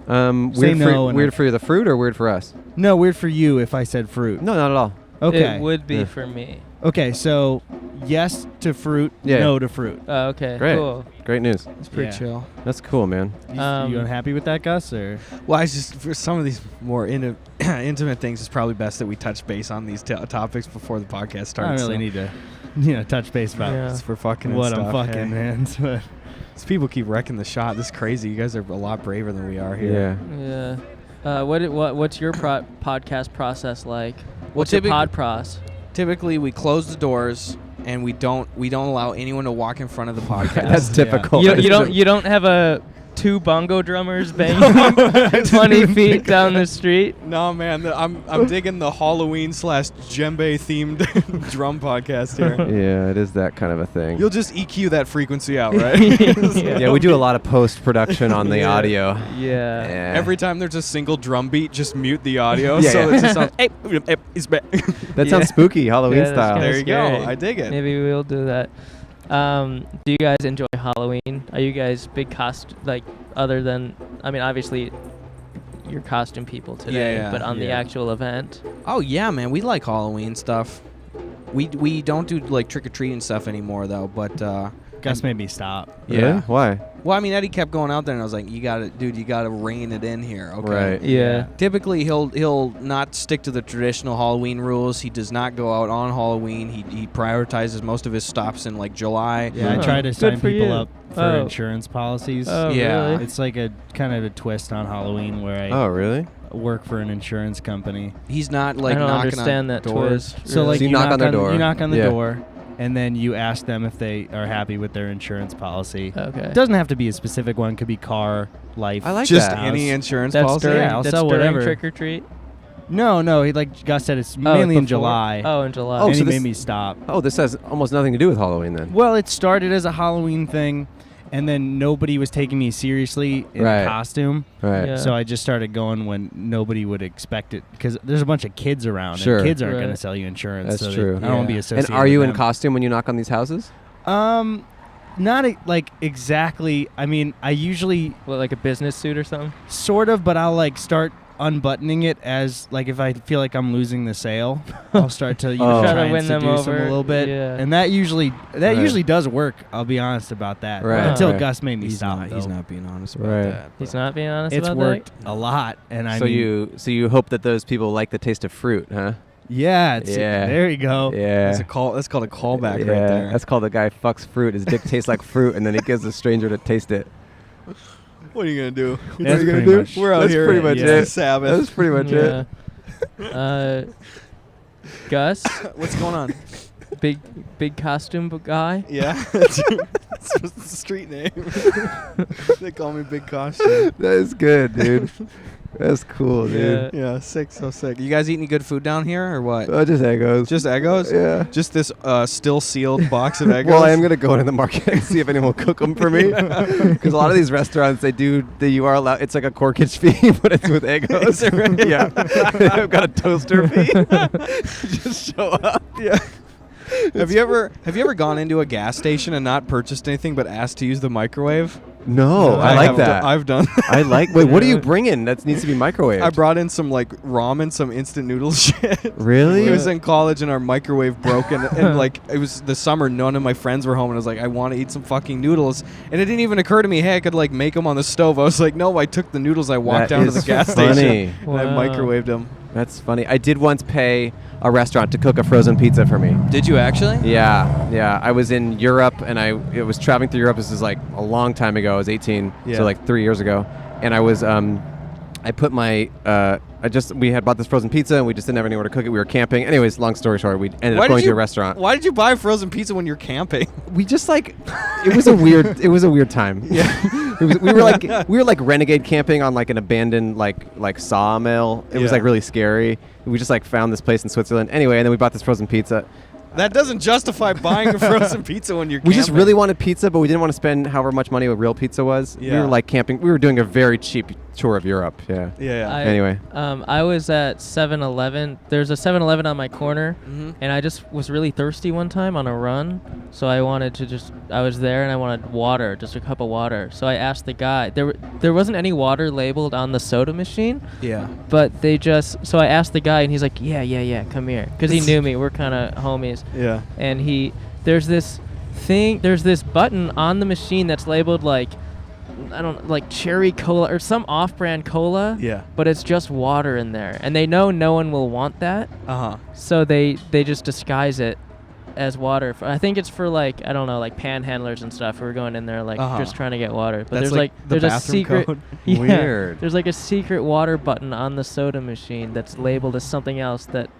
Say Weird no for, and weird for the fruit or weird for us? No, weird for you if I said fruit. No, not at all. Okay. It would be Yeah. for me. Okay, so yes to fruit, Yeah. no to fruit. Oh, okay. Great. Cool. Great news. It's pretty Yeah. chill. That's cool, man. You Um, unhappy with that, Gus? Or Well, I just for some of these more intimate things, it's probably best that we touch base on these topics before the podcast starts. I don't really need to, touch base about Yeah. It's for fucking and what stuff. I'm fucking, Hey. man. But These people keep wrecking the shot. This is crazy. You guys are a lot braver than we are here. Yeah. Yeah. What's your podcast process like? What's your typic- pod pros? Typically, we close the doors and we don't allow anyone to walk in front of the podcast. That's typical. You don't have a two bongo drummers banging 20 feet down the street. No, man. I'm digging the Halloween / djembe themed drum podcast here. Yeah, it is that kind of a thing. You'll just EQ that frequency out, right? Yeah, we do a lot of post production on the Yeah. audio. Yeah. Every time there's a single drum beat, just mute the audio. Yeah, so yeah. it just sounds, hey, it's back. That sounds spooky, Halloween Yeah, that's style. kinda There you go. scary. I dig it. Maybe we'll do that. Do you guys enjoy Halloween? Are you guys big other than, I mean, obviously you're costume people today, Yeah, but on the yeah. actual event? Oh yeah, man. We like Halloween stuff. We don't do like trick or treating stuff anymore though. But Gus made me stop. yeah. Really? Why? Well, I mean, Eddie kept going out there, and I was like, "You got to rein it in here." Okay. Right. Yeah. Typically, he'll not stick to the traditional Halloween rules. He does not go out on Halloween. He prioritizes most of his stops in like July. Yeah, I Oh, try to good sign for people you. up for Oh. insurance policies. Oh, Yeah. really? It's like a kind of a twist on Halloween where I Oh, really? work for an insurance company. He's not like I don't knocking understand on that doors. twist. So really. like So you knock on their door. You knock on the Yeah. door, and then you ask them if they are happy with their insurance policy. Okay. It doesn't have to be a specific one. Could be car, life. I like Just that. any insurance That's policy. during, Yeah, I'll that's sell during whatever. trick or treat? No. He like Gus said, it's Oh, mainly in before? July. Oh, in July. Oh, and so he this- made me stop. Oh, this has almost nothing to do with Halloween then. Well, it started as a Halloween thing, and then nobody was taking me seriously in Right. costume. Right. Yeah. So I just started going when nobody would expect it, because there's a bunch of kids around, Sure. and kids aren't Right. going to sell you insurance. That's so true. I don't want to be Yeah. associated. And are you with in them. costume when you knock on these houses? not like exactly. I mean, I usually like a business suit or something. Sort of, but I'll like start unbuttoning it as like if I feel like I'm losing the sale, I'll start to try to win them over a little bit, and that usually does work. I'll be honest about that. Right. Until Gus made me stop. He's not being honest about that. He's not being honest about that. It's worked a lot, and so you hope that those people like the taste of fruit, huh? Yeah. There you go. Yeah. That's called a callback right there. That's called a guy fucks fruit. His dick tastes like fruit, and then he gives a stranger to taste it. What are you gonna do? That's pretty much. We're out here. Pretty much it. Sabbath. That's pretty much it. Gus, what's going on? Big costume guy. Yeah, it's the street name. They call me Big Costume. That is good, dude. That's cool, dude. Yeah, sick, so sick. You guys eat any good food down here, or what? Just Eggos. Just Eggos? Yeah. Just this still sealed box of Eggos? Well, I am going to go into the market and see if anyone will cook them for me. Because a lot of these restaurants, you are allowed, it's like a corkage fee, but it's with Eggos. Is it right? Yeah. I've got a toaster fee. Just show up. Yeah. Have you ever gone into a gas station and not purchased anything but asked to use the microwave? No, I like that. I've done. Wait, what are you bringing that needs to be microwaved? I brought in some like ramen, some instant noodle shit. Really? It was in college and our microwave broke and like it was the summer. None of my friends were home and I was like, I want to eat some fucking noodles. And it didn't even occur to me, hey, I could like make them on the stove. I was like, no, I took the noodles. I walked down to the gas station and I microwaved them. That's funny. I did once pay a restaurant to cook a frozen pizza for me. Did you actually? Yeah. I was in Europe and I was traveling through Europe. This is like a long time ago. I was 18, so like 3 years ago. And I was, I put my, we had bought this frozen pizza and we just didn't have anywhere to cook it. We were camping. Anyways, long story short, we ended up going to a restaurant. Why did you buy frozen pizza when you're camping? We just like, it was a weird time. Yeah. we were like renegade camping on like an abandoned like sawmill. It was like really scary. We just like found this place in Switzerland. Anyway, and then we bought this frozen pizza. That doesn't justify buying a frozen pizza when you're camping. We just really wanted pizza, but we didn't want to spend however much money a real pizza was. Yeah. We were like camping. We were doing a very cheap tour of Europe. Yeah. Anyway. I was at 7-Eleven. There's a 7-Eleven on my corner, and I just was really thirsty one time on a run. So I wanted to I was there and I wanted water, just a cup of water. So I asked the guy. There wasn't any water labeled on the soda machine. Yeah. But so I asked the guy and he's like, yeah, come here. Because he knew me. We're kind of homies. Yeah. And there's this button on the machine that's labeled like, I don't like cherry cola or some off-brand cola. Yeah. But it's just water in there, and they know no one will want that. So they just disguise it as water. I think it's for like, I don't know, like panhandlers and stuff who are going in there like just trying to get water. But that's there's a secret. Code? Yeah, Weird. There's like a secret water button on the soda machine that's labeled as something else that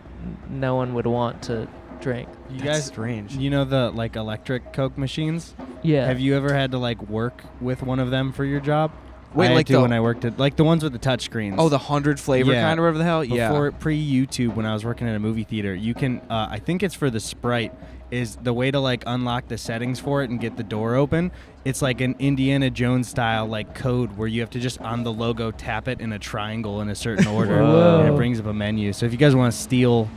no one would want to drink. You guys, strange. You know the like electric Coke machines? Yeah. Have you ever had to like work with one of them for your job? Wait, like when I worked at like the ones with the touch screens. Oh, the 100 flavor kind or whatever the hell? Before pre-YouTube, when I was working at a movie theater, you can I think it's for the Sprite, is the way to like unlock the settings for it and get the door open. It's like an Indiana Jones style like code where you have to just on the logo tap it in a triangle in a certain order, and it brings up a menu. So if you guys want to steal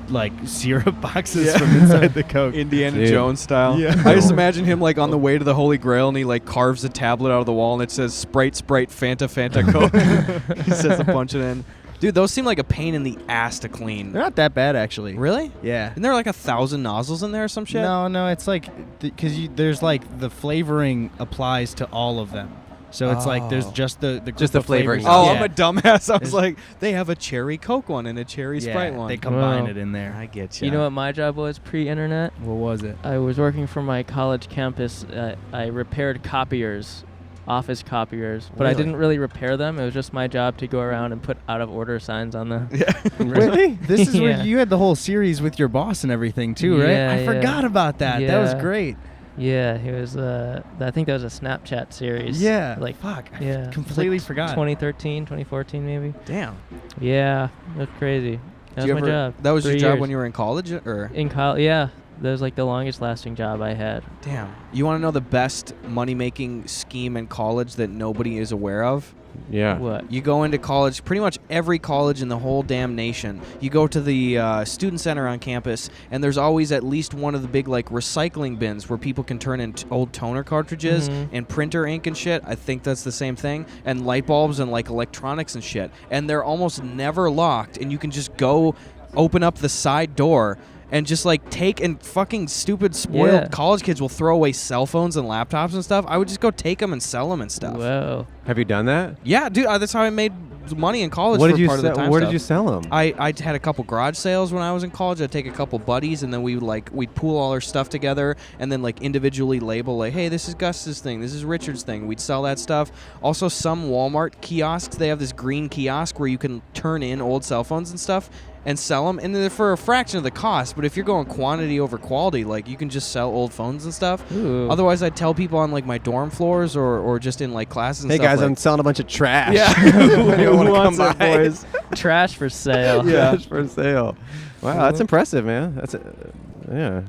like syrup boxes from inside the Coke, Indiana Jones style. Yeah. I just imagine him like on the way to the Holy Grail and he like carves a tablet out of the wall and it says Sprite, Fanta, Coke. He says a bunch of in. Dude, those seem like a pain in the ass to clean. They're not that bad actually. Really? Yeah. Isn't there like 1,000 nozzles in there or some shit? No, it's like because there's like the flavoring applies to all of them. So it's like there's just the flavoring. Oh, I'm a dumbass. I was like, they have a cherry Coke one and a cherry Sprite one. They combine it in there. I get you. You know what my job was pre-internet? What was it? I was working for my college campus. I repaired copiers, office copiers, but I didn't really repair them. It was just my job to go around and put out of order signs on them. Yeah. Really? This is where you had the whole series with your boss and everything too, right? Yeah, I forgot about that. Yeah. That was great. Yeah, he was. I think that was a Snapchat series. Yeah. Like fuck. Yeah. I completely like forgot. 2013, 2014 maybe. Damn. Yeah, that's crazy. That was my job. That was 3 your job years. when you were in college, or? In college, yeah. That was like the longest lasting job I had. Damn. You want to know the best money-making scheme in college that nobody is aware of? Yeah. What? You go into college, pretty much every college in the whole damn nation. You go to the student center on campus, and there's always at least one of the big like recycling bins where people can turn in old toner cartridges and printer ink and shit. I think that's the same thing. And light bulbs and like electronics and shit. And they're almost never locked, and you can just go open up the side door and just like take, and fucking stupid spoiled college kids will throw away cell phones and laptops and stuff. I would just go take them and sell them and stuff. Whoa. Have you done that? Yeah, dude, that's how I made money in college. What for did you part of the time Where stuff. did you sell them? I had a couple garage sales when I was in college. I'd take a couple buddies, and then we'd pool all our stuff together, and then like individually label like, hey, this is Gus's thing, this is Richard's thing. We'd sell that stuff. Also, some Walmart kiosks, they have this green kiosk where you can turn in old cell phones and stuff and sell them, and they're for a fraction of the cost. But if you're going quantity over quality, like you can just sell old phones and stuff. Ooh. Otherwise, I'd tell people on like my dorm floors or just in like classes and hey stuff. guys, like, I'm selling a bunch of trash. Yeah. Who wants it, boys? Trash for sale. Trash for sale. Wow, that's impressive, man. That's an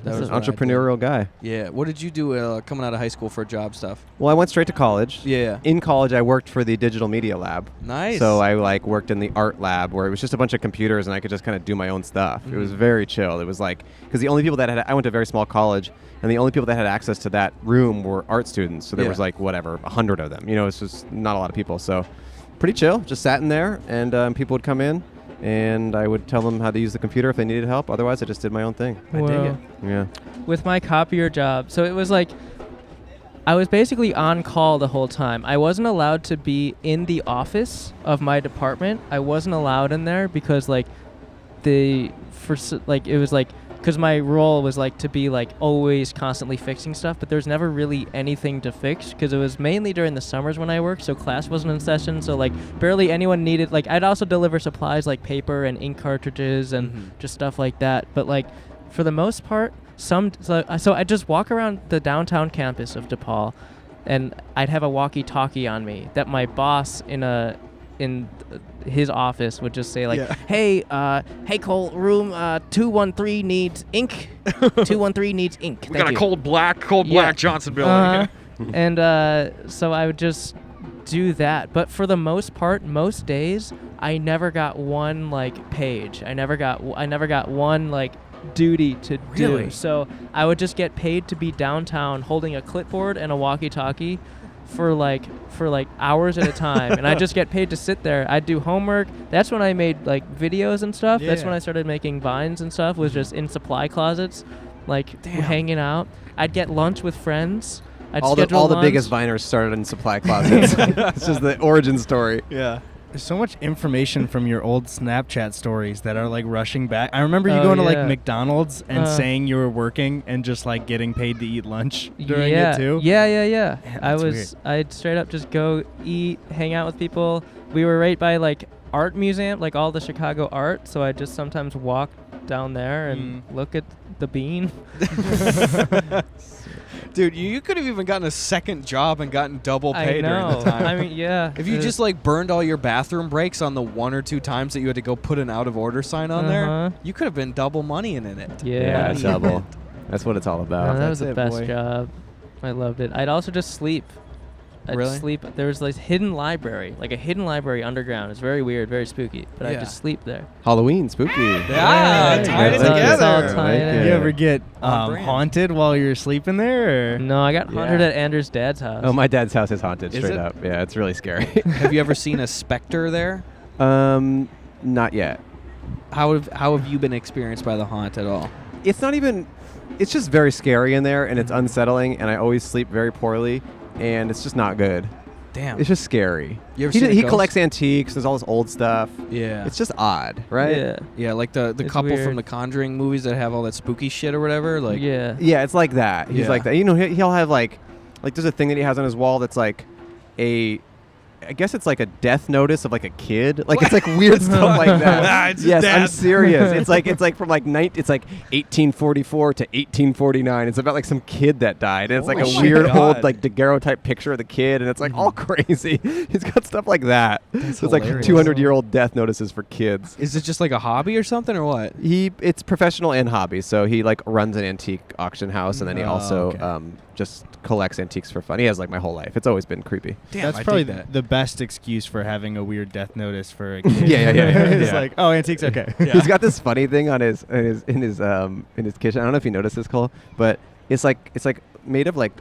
was what I entrepreneurial guy. Yeah. What did you do coming out of high school for job stuff? Well, I went straight to college. Yeah. In college, I worked for the digital media lab. Nice. So I like worked in the art lab where it was just a bunch of computers and I could just kind of do my own stuff. It was very chill. It was like, because the only people that I went to a very small college, and the only people that had access to that room were art students. So there was like 100 of them. You know, it's just not a lot of people. So pretty chill. Just sat in there, and people would come in, and I would tell them how to use the computer if they needed help. Otherwise, I just did my own thing. I dig it. Yeah. With my copier job, so it was like I was basically on call the whole time. I wasn't allowed to be in the office of my department. I wasn't allowed in there because it was like, because my role was like to be like always constantly fixing stuff, but there's never really anything to fix because it was mainly during the summers when I worked, so class wasn't in session, so like barely anyone needed, like I'd also deliver supplies like paper and ink cartridges and just stuff like that, but like for the most part, so I'd just walk around the downtown campus of DePaul, and I'd have a walkie-talkie on me that my boss in his office would just say like, hey Cole, room 213 needs ink. 213 needs ink. We got a cold black Johnson building. And so I would just do that. But for the most part, most days, I never got one like page. I never got one like duty to do. Really? So I would just get paid to be downtown holding a clipboard and a walkie-talkie for like hours at a time, and I just get paid to sit there. I'd do homework. That's when I made like videos and stuff. That's when I started making vines and stuff, was just in supply closets, like hanging out. I'd get lunch with friends. I'd all the biggest viners started in supply closets. It's just the origin story. Yeah. There's so much information from your old Snapchat stories that are like rushing back. I remember you going to like McDonald's and saying you were working and just like getting paid to eat lunch during it too. Yeah. Man, I'd straight up just go eat, hang out with people. We were right by like art museum, like all the Chicago art, so I'd just sometimes walk down there and look at the bean. Dude, you could have even gotten a second job and gotten double pay I know. during the time. I mean, yeah. If you just like burned all your bathroom breaks on the 1 or 2 times that you had to go put an out of order sign on there, you could have been double money in it. Yeah, double. That's what it's all about. No, that was the best job. I loved it. I'd also just sleep. Really? Sleep. There was like a hidden library underground. It's very weird, very spooky. But I'd just sleep there. Halloween, spooky. Tied it together. You ever get haunted while you're sleeping there? Or? No, I got haunted at Anders' dad's house. Oh, my dad's house is haunted, Is straight it? up. Yeah, it's really scary. Have you ever seen a specter there? Not yet. How have you been experienced by the haunt at all? It's not even. It's just very scary in there, and it's unsettling, and I always sleep very poorly, and it's just not good. Damn. It's just scary. You ever seen a he ghost? collects antiques. There's all this old stuff. Yeah. It's just odd, right? Yeah. Yeah, like the couple from the Conjuring movies that have all that spooky shit or whatever. Like Yeah, it's like that. He's like that. You know, he'll have like there's a thing that he has on his wall that's like I guess it's like a death notice of like a kid. Like it's like weird stuff like that. Yes, I'm serious. It's like from like 1844 to 1849. It's about like some kid that died. And it's like a weird old like daguerreotype picture of the kid, and it's like all crazy. He's got stuff like that. That's so it's like 200-year-old death notices for kids. Is it just like a hobby or something or what? It's professional and hobby. So he like runs an antique auction house, and then he also just collects antiques for fun. He has like my whole life. It's always been creepy. Damn, That's I probably dig that. the best excuse for having a weird death notice for a kid. Yeah. It's like, oh, antiques, okay. He's got this funny thing on his in his kitchen. I don't know if you noticed this, Cole, but it's like made of like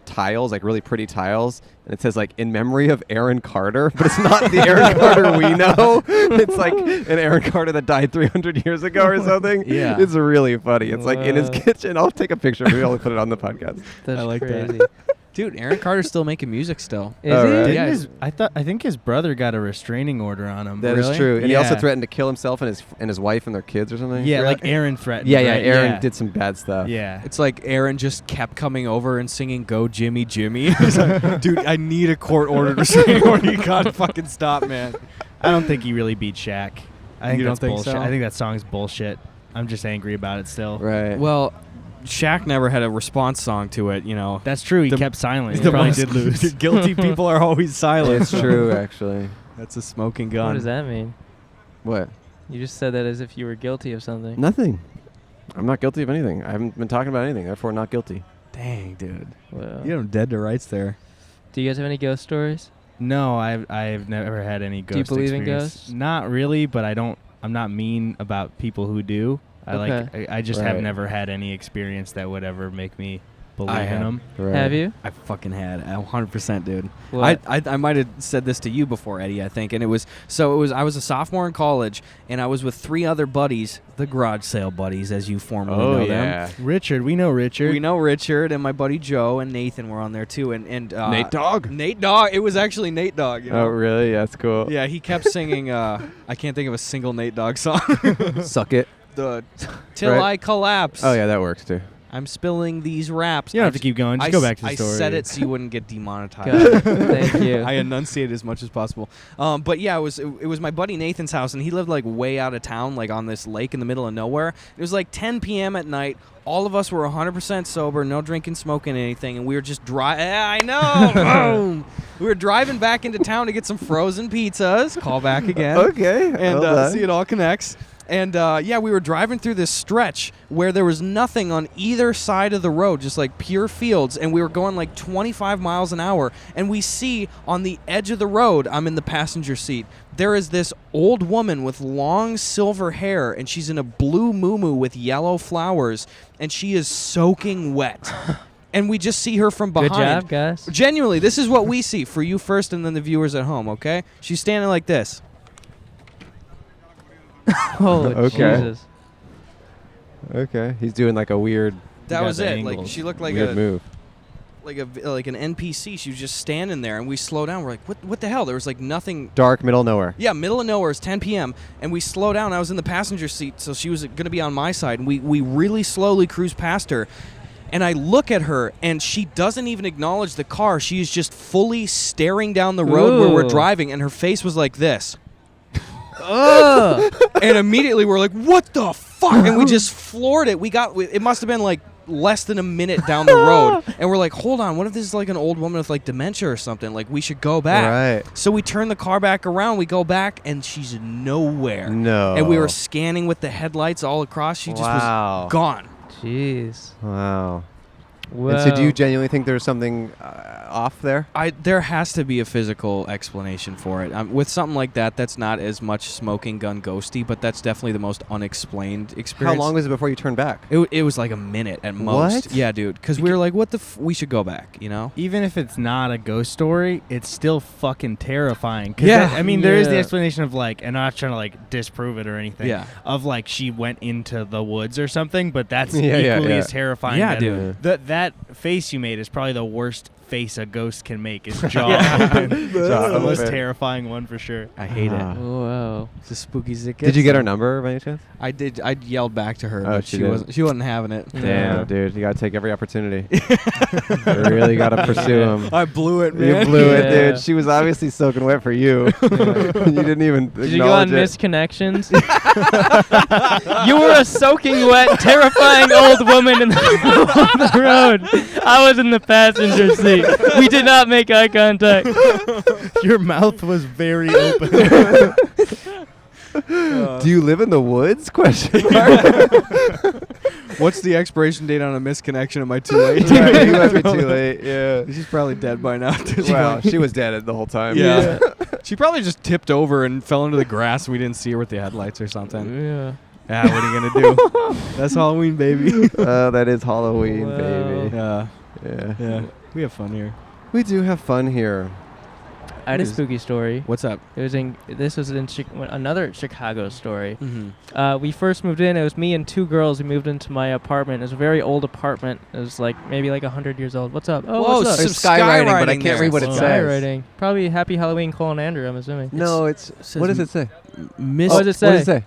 tiles, like really pretty tiles, and it says like in memory of Aaron Carter, but it's not the Aaron Carter we know. It's like an Aaron Carter that died 300 years ago or something. Yeah, it's really funny. It's like in his kitchen. I'll take a picture. Maybe I'll put it on the podcast. That's I like crazy. that. Dude, Aaron Carter's still making music still. Is he? Right. Yeah, I think his brother got a restraining order on him. That is true. And he also threatened to kill himself and his wife and their kids or something. Yeah, like Aaron threatened. Yeah, right? Aaron did some bad stuff. Yeah. It's like Aaron just kept coming over and singing "Go Jimmy Jimmy." He's like, dude, I need a court order restraining order. You gotta fucking stop, man. I don't think he really beat Shaq. I think You that's don't think bullshit. so? I think that song's bullshit. I'm just angry about it still. Right. Well, Shaq never had a response song to it, you know. That's true. He The- kept silent. He the probably most did lose. Guilty people are always silent. It's true, actually. That's a smoking gun. What does that mean? What? You just said that as if you were guilty of something. Nothing. I'm not guilty of anything. I haven't been talking about anything, therefore not guilty. Dang, dude. Well, You know, dead to rights there. do you guys have any ghost stories? No, I've never had any ghost Do you believe in experience. ghosts? Not really, but I'm not mean about people who do. I just have Right. never had any experience that would ever make me believe I in have. them. Right. Have you? I fucking had 100%, dude. What? I might have said this to you before, Eddie, I think, and I was a sophomore in college, and I was with 3 other buddies, the garage sale buddies, as you formerly know them. Richard, we know Richard. We know Richard, and my buddy Joe and Nathan were on there too, and Nate Dogg. Nate Dogg. It was actually Nate Dogg. You know? Oh, really? Yeah, that's cool. Yeah, he kept singing. I can't think of a single Nate Dogg song. Suck it. The Till Right. I Collapse. Oh, yeah, that works, too. I'm spilling these raps. You don't have to keep going. Just go back to the story. I said it so you wouldn't get demonetized. Good. Thank you. I enunciate as much as possible. But yeah, it was my buddy Nathan's house, and he lived like way out of town, like on this lake in the middle of nowhere. It was like 10 p.m. at night. All of us were 100% sober, no drinking, smoking, anything, and we were just driving. I know. Boom. We were driving back into town to get some frozen pizzas. Call back again. Okay. And see, it all connects. And yeah, we were driving through this stretch where there was nothing on either side of the road, just like pure fields. And we were going like 25 miles an hour. And we see on the edge of the road, I'm in the passenger seat, there is this old woman with long silver hair, and she's in a blue muumuu with yellow flowers, and she is soaking wet. And we just see her from behind. Good job, guys. Genuinely, this is what we see for you first and then the viewers at home, okay? She's standing like this. Oh, Okay. Jesus. Okay. He's doing like a weird That got was the it. Like angles. she looked like weird a move. like an NPC. She was just standing there, and we slow down. We're like, what the hell? There was like nothing. Dark, middle of nowhere. Yeah, middle of nowhere. It's 10 p.m. and we slow down. I was in the passenger seat, so she was going to be on my side, and we really slowly cruise past her. And I look at her, and she doesn't even acknowledge the car. She is just fully staring down the road where we're Ooh. driving, and her face was like this. Ugh. And immediately we're like, what the fuck? And we just floored it. It must have been like less than a minute down the road. And we're like, hold on, what if this is like an old woman with like dementia or something? Like, we should go back. Right. So we turn the car back around. We go back, and she's nowhere. No. And we were scanning with the headlights all across. She just was gone. Jeez. Wow. Whoa. And so do you genuinely think there's something off there? There has to be a physical explanation for it. With something like that, that's not as much smoking gun ghosty, but that's definitely the most unexplained experience. How long was it before you turned back? It was like a minute at most. What? Yeah, dude. Because we were like, what the we should go back, you know? Even if it's not a ghost story, it's still fucking terrifying. 'Cause Yeah. I mean, there is the Yeah. explanation of like, and I'm not trying to like disprove it or anything. Yeah. Of like she went into the woods or something, but that's Yeah, equally yeah. as terrifying. Yeah, that- dude. That face you made is probably the worst face a ghost can make. Is jaw open. It's the most open. terrifying one for sure. I hate Ah. it. Whoa. It's a spooky zick. Did you get her number by any chance? I did. I yelled back to her, Oh, but she she did. wasn't having it. Damn, dude. You got to take every opportunity. You really got to pursue him. I blew it, man. You blew it, Yeah. dude. She was obviously soaking wet for you. You didn't even Did you go on acknowledge it. misconnections? You were a soaking wet, terrifying old woman in the road. I was in the passenger seat. We did not make eye contact. Your mouth was very open. Do you live in the woods? Question mark. What's the expiration date on a misconnection? Am I too late? Right, you might be too late. Yeah. She's probably dead by now. Wow, she was dead the whole time. Yeah. She probably just tipped over and fell into the grass. We didn't see her with the headlights or something. Yeah. Yeah, what are you gonna do? That's Halloween, baby. That is Halloween, baby. Yeah. We have fun here. We do have fun here. I had a spooky story. What's up? This was in another Chicago story. Mm-hmm. We first moved in. It was me and two girls who moved into my apartment. It was a very old apartment. It was maybe 100 years old. What's up? Oh, what's up? There's skywriting, but I can't read what it says. Skywriting. Probably Happy Halloween, Andrew, I'm assuming. No, what does it say? What does it say? What does it say?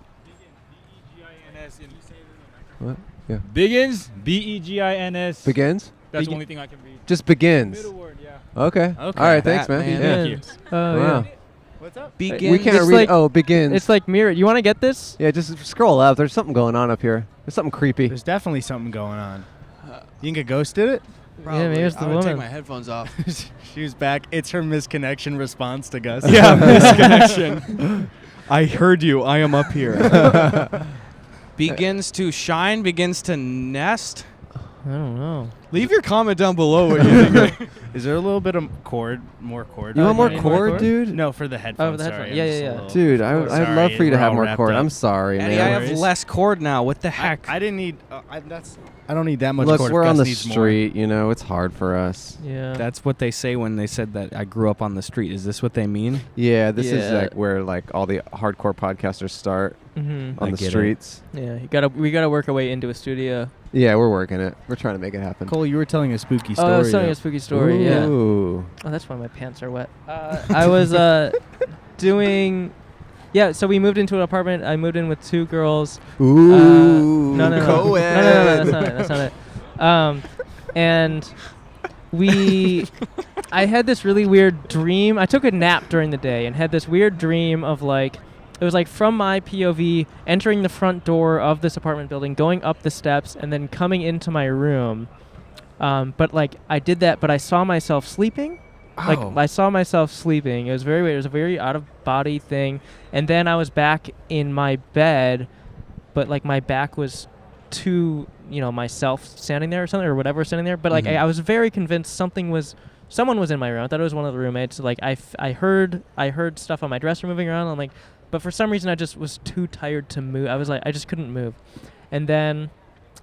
What? Yeah. Begins. Begins. Begins? That's the only thing I can read. Just begins. Middle word, yeah. Okay. All right, thanks, man. Thank you. Wow. Yeah. What's up? Begins. We can't read. Begins. It's like mirror. You want to get this? Yeah, just scroll up. There's something going on up here. There's something creepy. There's definitely something going on. You think a ghost did it? Probably. Yeah, maybe it's the I would woman. take my headphones off. She was back. It's her misconnection response to Gus. Yeah, misconnection. I heard you. I am up here. Begins to shine. Begins to nest. I don't know. Leave your comment down below what you think. Is there a little bit of more cord? You want more cord, dude? No, for the headphones. Oh, the sorry. headphones. Yeah. Dude, I'd love for you to have more cord. I'm sorry, Eddie, man. I have less cord now. What the heck? I didn't need. I don't need that much Look, cord. we're Gus on the needs street. You know, it's hard for us. Yeah. That's what they say when they said that I grew up on the street. Is this what they mean? Yeah, this is where all the hardcore podcasters start on the streets. Yeah, we gotta work our way into a studio. Yeah, we're working it. We're trying to make it happen. Cole, you were telling a spooky story. Oh, I was telling a spooky story. Yeah. Ooh. Oh, that's why my pants are wet. I was doing. Yeah, so we moved into an apartment. I moved in with two girls. Ooh. No, that's not it. And I had this really weird dream. I took a nap during the day and had this weird dream of it was from my POV, entering the front door of this apartment building, going up the steps, and then coming into my room. But I did that, but I saw myself sleeping. I saw myself sleeping. It was very weird. It was a very out-of-body thing. And then I was back in my bed, but my back was to, myself standing there or something, or whatever was standing there. But I was very convinced someone was in my room. I thought it was one of the roommates. I heard stuff on my dresser moving around. I'm but for some reason I just was too tired to move. I just couldn't move. And then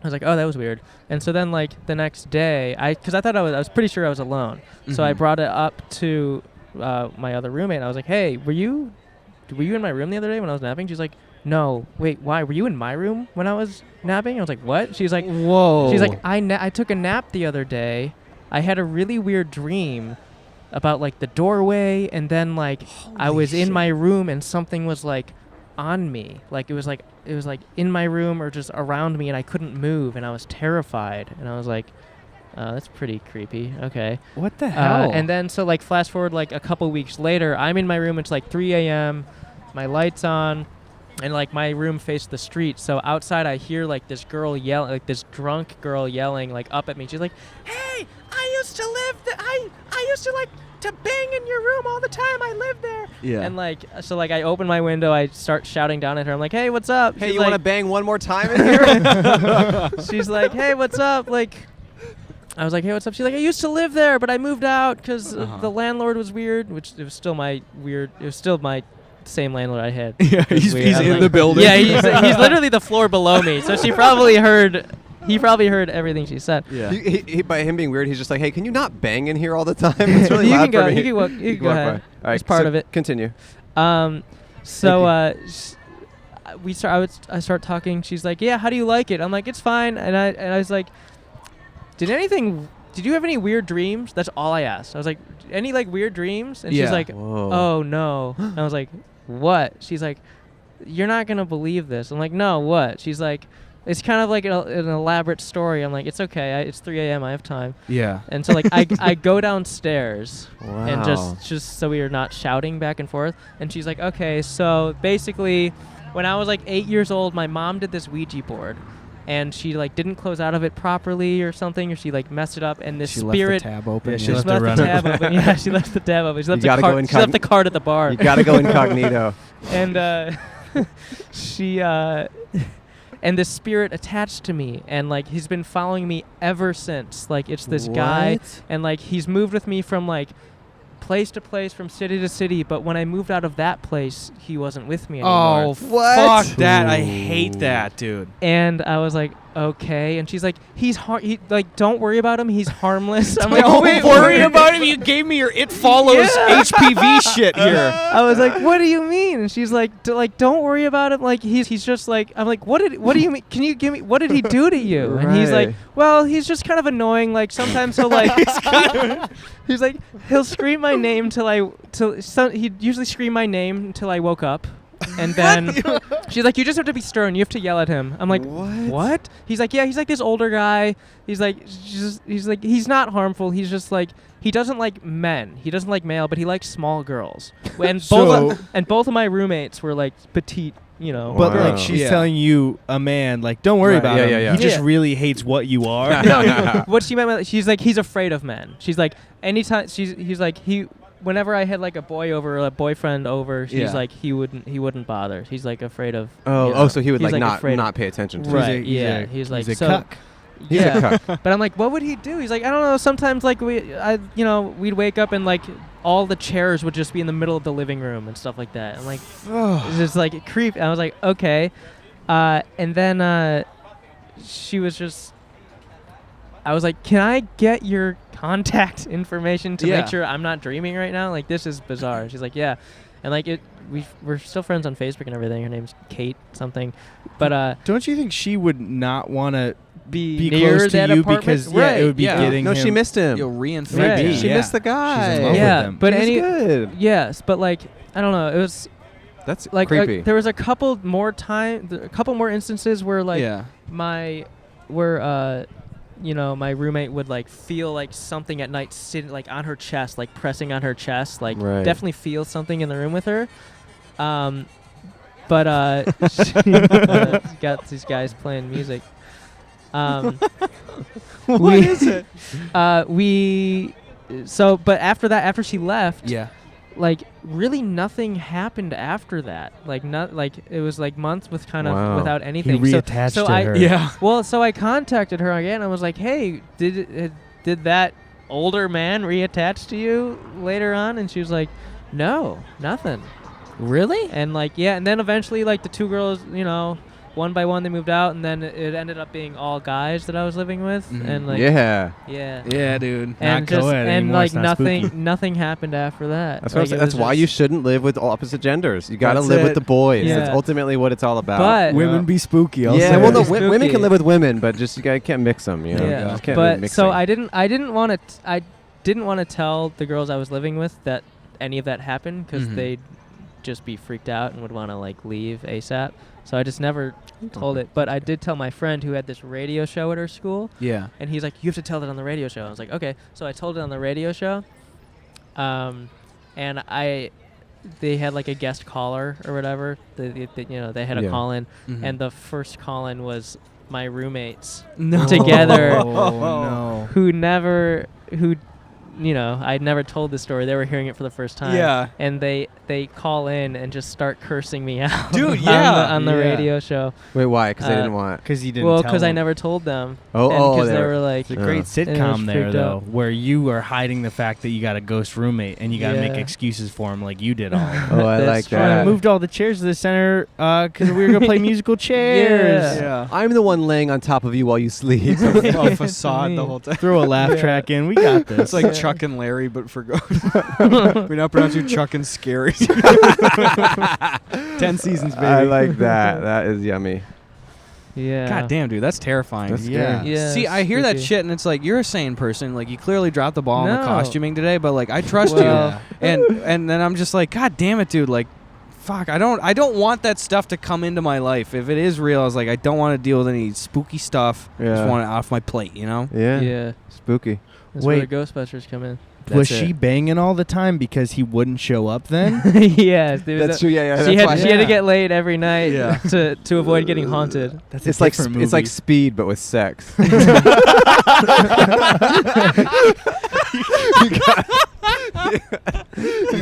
I was oh, that was weird. And so then the next day, because I thought I was pretty sure I was alone. Mm-hmm. So I brought it up to my other roommate. And I was hey, were you in my room the other day when I was napping? She's no, wait, why? Were you in my room when I was napping? I was what? She's whoa. She's I took a nap the other day. I had a really weird dream about the doorway, and then I was in my room and something was on me. It was in my room or just around me, and I couldn't move, and I was terrified. And I was that's pretty creepy. Okay. What the hell? And then so flash forward a couple weeks later, I'm in my room. It's 3 a.m. My light's on, and my room faced the street. So outside I hear this girl yell, this drunk girl yelling up at me. She's "Hey, I used to live I used to bang in your room all the time. I lived there." Yeah. And so I open my window. I start shouting down at her. I'm "Hey, what's up?" Hey, She's you want to bang one more time in here? She's "Hey, what's up?" I was "Hey, what's up?" She's "I used to live there, but I moved out because the landlord was weird," which it was still my same landlord I had. Yeah, he's in the building. Yeah, he's literally the floor below me. So she probably heard. He probably heard everything she said. Yeah. He, by him being weird, he's just "Hey, can you not bang in here all the time? It's really loud for me." You can go ahead. All right, it's part of it. Continue. So I start talking. She's "Yeah, how do you like it?" I'm "It's fine." And I was "Did you have any weird dreams?" That's all I asked. I was "Any weird dreams?" And she's Whoa. "Oh no." And I was "What?" She's "You're not gonna believe this." I'm "No, what?" She's "It's kind of an elaborate story." I'm "It's okay. It's 3 a.m. I have time." Yeah. And so I go downstairs and Wow. just so we are not shouting back and forth. And she's "Okay, so basically, when I was 8 years old, my mom did this Ouija board, and she didn't close out of it properly or something, or she messed it up, and this spirit." Left the tab open. Yeah, She left the tab open. Yeah, she left the tab open. She left the card at the bar. You gotta go incognito. And and this spirit attached to me, and like he's been following me ever since. Like it's this guy, and like he's moved with me from like place to place, from city to city, but when I moved out of that place, he wasn't with me anymore. Oh, fuck that. I hate that, dude. And I was like, okay. And she's like, don't worry about him. He's harmless. I'm like, don't worry about him. You gave me your It Follows HPV shit here. I was like, what do you mean? And she's like, don't worry about him. Like he's just like, I'm like, what do you mean? Can you give me, what did he do to you? And he's like, well, he's just kind of annoying. Like sometimes he'll like, he's like, he'll scream my name he'd usually scream my name until I woke up. And then she's like, you just have to be stern. You have to yell at him. I'm like, what? He's like, yeah, he's like this older guy. He's like, he's not harmful. He's just like, he doesn't like men. He doesn't like male, but he likes small girls. And both of my roommates were like petite, you know. But like she's telling you, a man, like, don't worry about him. He just really hates what you are. No, what she meant by that, she's like, he's afraid of men. She's like, anytime he's like, whenever I had like a boy over or a boyfriend over, she's like, he wouldn't bother. He's like afraid of. So he would like not pay attention to. Right. He's like a cuck. He's a cuck. But I'm like, what would he do? He's like, I don't know. Sometimes like we'd wake up and like all the chairs would just be in the middle of the living room and stuff like that. And like, it's just like creep. I was like, okay. And then she was just. I was like, can I get your contact information to make sure I'm not dreaming right now? Like, this is bizarre. She's like, yeah. And like we're still friends on Facebook and everything. Her name's Kate something. But don't you think she would not want to be near close to that you apartment? because it would be getting him. She missed him. You'll reinfect. She missed the guy. She's in love with him. But he's good. Yes, but like I don't know. It was that's like creepy. There was a couple more instances where like my roommate would like feel like something at night sitting like on her chest, like pressing on her chest, like definitely feel something in the room with her. But she got these guys playing music. What is it? But after she left, like really nothing happened after that. Like it was like months with kind of without anything. He reattached to her. So I contacted her again. I was like, hey, did that older man reattach to you later on? And she was like, no, nothing. Really? And like and then eventually like the two girls, one by one they moved out, and then it ended up being all guys that I was living with, and like yeah, dude, and nothing happened after that. That's why you shouldn't live with opposite genders. You gotta live with the boys. That's ultimately what it's all about. But women be spooky. Women can live with women, but just you can't mix them. You know, you just can't mix so I didn't want to tell the girls I was living with that any of that happened because they'd just be freaked out and would want to like leave ASAP. So I just never told it. But I did tell my friend who had this radio show at her school. Yeah. And he's like, you have to tell it on the radio show. I was like, okay. So I told it on the radio show. And they had like a guest caller or whatever. They had a call-in. Mm-hmm. And the first call-in was my roommates together. I'd never told this story. They were hearing it for the first time. Yeah. And they call in and just start cursing me out. Dude, on the radio show. Wait, why? Because they didn't want. Because you didn't. Well, because I never told them. Because they were like. It's a great sitcom there though, where you are hiding the fact that you got a ghost roommate and you got to make excuses for him like you did all. I like that. I moved all the chairs to the center because we were gonna play musical chairs. Yeah. I'm the one laying on top of you while you sleep. Facade the whole time. Throw a laugh track in. We got this. It's like Chuck and Larry, but for ghosts. We now pronounce you Chuck and Scary. 10 seasons, baby. I like that. That is yummy. Yeah. God damn, dude, that's terrifying. That's yeah. See, I hear that shit, and it's like, you're a sane person. Like, you clearly dropped the ball on the costuming today, but like, I trust you. And then I'm just like, God damn it, dude. Like, fuck, I don't want that stuff to come into my life. If it is real, I was like, I don't want to deal with any spooky stuff. I just want it off my plate, you know? Yeah. Yeah. Spooky. That's where the Ghostbusters come in. Was she banging all the time because he wouldn't show up then? Yeah, that's true. Yeah, she had to get laid every night to avoid getting haunted. It's like Speed, but with sex. You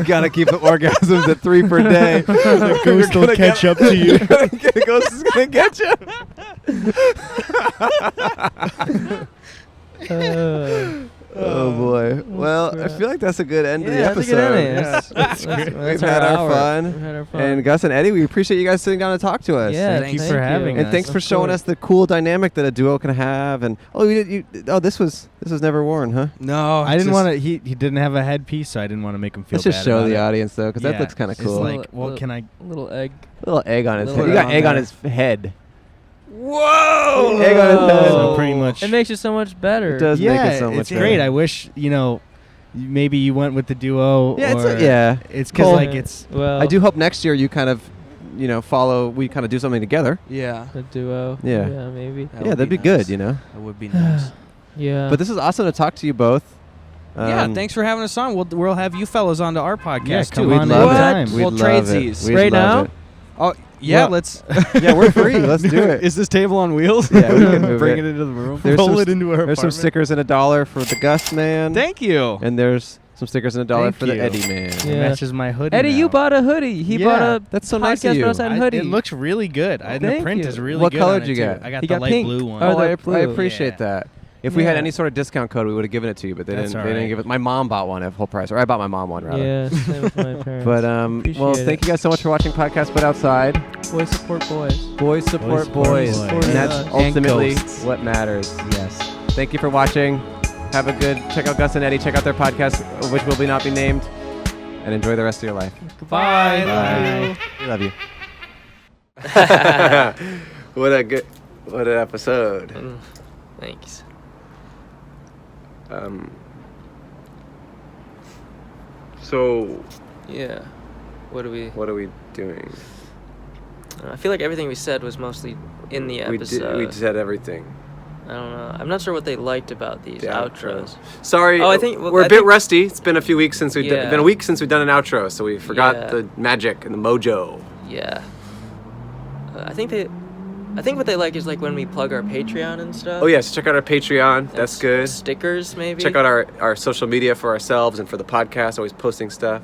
gotta keep the orgasms at 3 per day. The ghost will catch up to you. The ghost is gonna get you. Oh boy. Well, I feel like that's a good end to the that's a episode. good ending. We've had our fun. We've had our fun. And Gus and Eddie, we appreciate you guys sitting down to talk to us. Yeah, thank you for having us. And thanks for showing us the cool dynamic that a duo can have. And this was never worn, huh? No, I didn't want to. He didn't have a headpiece, so I didn't want to make him feel. Let's just bad show about the it. audience though, because that looks kind of cool. It's like, well, can I? Little egg. Little egg on his Little head. You got egg egg on on his head. Whoa! Egg on his head. So pretty much. It makes it so much better. It does make it so much it's better. great. I wish maybe you went with the duo. Yeah, or it's because cool. like it's. Well, I do hope next year you kind of, follow. We kind of do something together. Yeah. A duo. Yeah. Yeah, maybe. That'd be good. That would be nice. Yeah. But this is awesome to talk to you both. Yeah, thanks for having us on. We'll have you fellas onto our podcast Yeah, too. come on love anytime. it. We'll We'd trade love it. these. We'd Right love now? it. Oh yeah, Well, let's. Yeah, we're free. Let's do it. Is this table on wheels? Yeah, we can move bring it. it into the room. There's Roll some it into our There's some apartment. stickers and $1 for the Gus man. Thank you. And there's some stickers and $1 Thank for the you. Eddie man. It Yeah. matches my hoodie. Eddie, now. you bought a hoodie. He bought a That's so nice of Podcast you. But Outside hoodie. It looks really good. The Thank print you. is really What good. color on did you it, too. get? I got He the got light pink. blue one. Oh, the I blue. appreciate that. If we had Yeah. any sort of discount code, we would have given it to you, but they That's didn't. all They didn't right. give it. My mom bought one at full price, or I bought my mom one rather. Yeah, same with my parents. But Appreciate thank you guys so much for watching Podcast But Outside. Boys support boys. Boys support support boys, boys. and that's And ultimately ghosts. what matters. Yes. Thank you for watching. Have a good. Check out Gus and Eddie. Check out their podcast, which will not be named, and enjoy the rest of your life. Goodbye. Bye. We love you. What an episode. Thanks. So Yeah. What are we doing? I feel like everything we said was mostly in the episode. We said everything. I don't know. I'm not sure what they liked about these outros. Sorry, I think we're a bit rusty. It's been a few weeks since Yeah. been a week since we've done an outro, so we forgot Yeah. the magic and the mojo. Yeah. I think what they like is like when we plug our Patreon and stuff. Oh yes, check out our Patreon. That's good. Stickers maybe. Check out our social media for ourselves and for the podcast. Always posting stuff.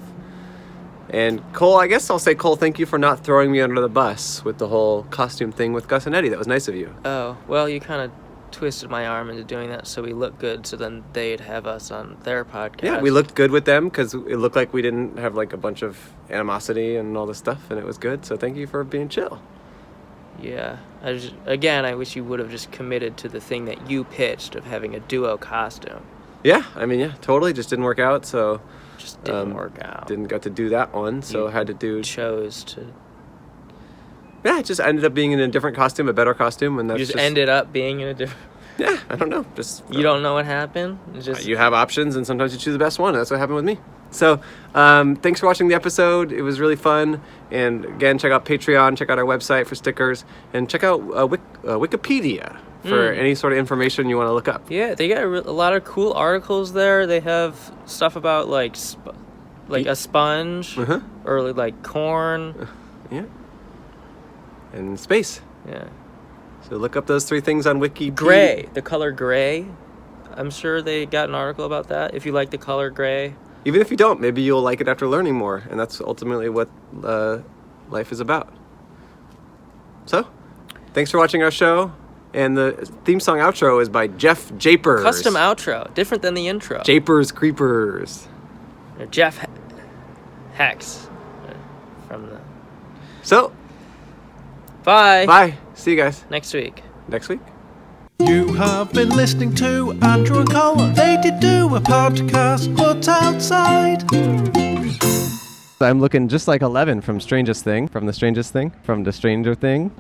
And Cole, I guess I'll say, Cole, thank you for not throwing me under the bus with the whole costume thing with Gus and Eddie. That was nice of you. Oh, well, you kind of twisted my arm into doing that so we look good, so then they'd have us on their podcast. Yeah, we looked good with them because it looked like we didn't have like a bunch of animosity and all this stuff, and it was good. So thank you for being chill. Yeah. I wish you would have just committed to the thing that you pitched of having a duo costume. Yeah, totally. Just didn't work out, so Just didn't work out. didn't get to do that one, so had to do. Chose to. Yeah, it just ended up being in a different costume, a better costume, and that's You just ended up being in a different. Yeah, I don't know. Just You don't know what happened. It's just you have options, and sometimes you choose the best one. That's what happened with me. So, thanks for watching the episode. It was really fun. And again, check out Patreon, check out our website for stickers, and check out Wikipedia for any sort of information you want to look up. Yeah, they got a lot of cool articles there. They have stuff about like a sponge or like corn. Yeah. And space. Yeah. So look up those 3 things on Wikipedia. Gray, the color gray. I'm sure they got an article about that. If you like the color gray. Even if you don't, maybe you'll like it after learning more, and that's ultimately what life is about. So, thanks for watching our show, and the theme song outro is by Jeff Japers. Custom outro, different than the intro. Japers Creepers. Or Jeff Hex from the. So, bye. Bye. See you guys next week. Next week. You have been listening to Andrew and Cole. They did do a podcast, but outside. I'm looking just like 11 from the Strangest Thing.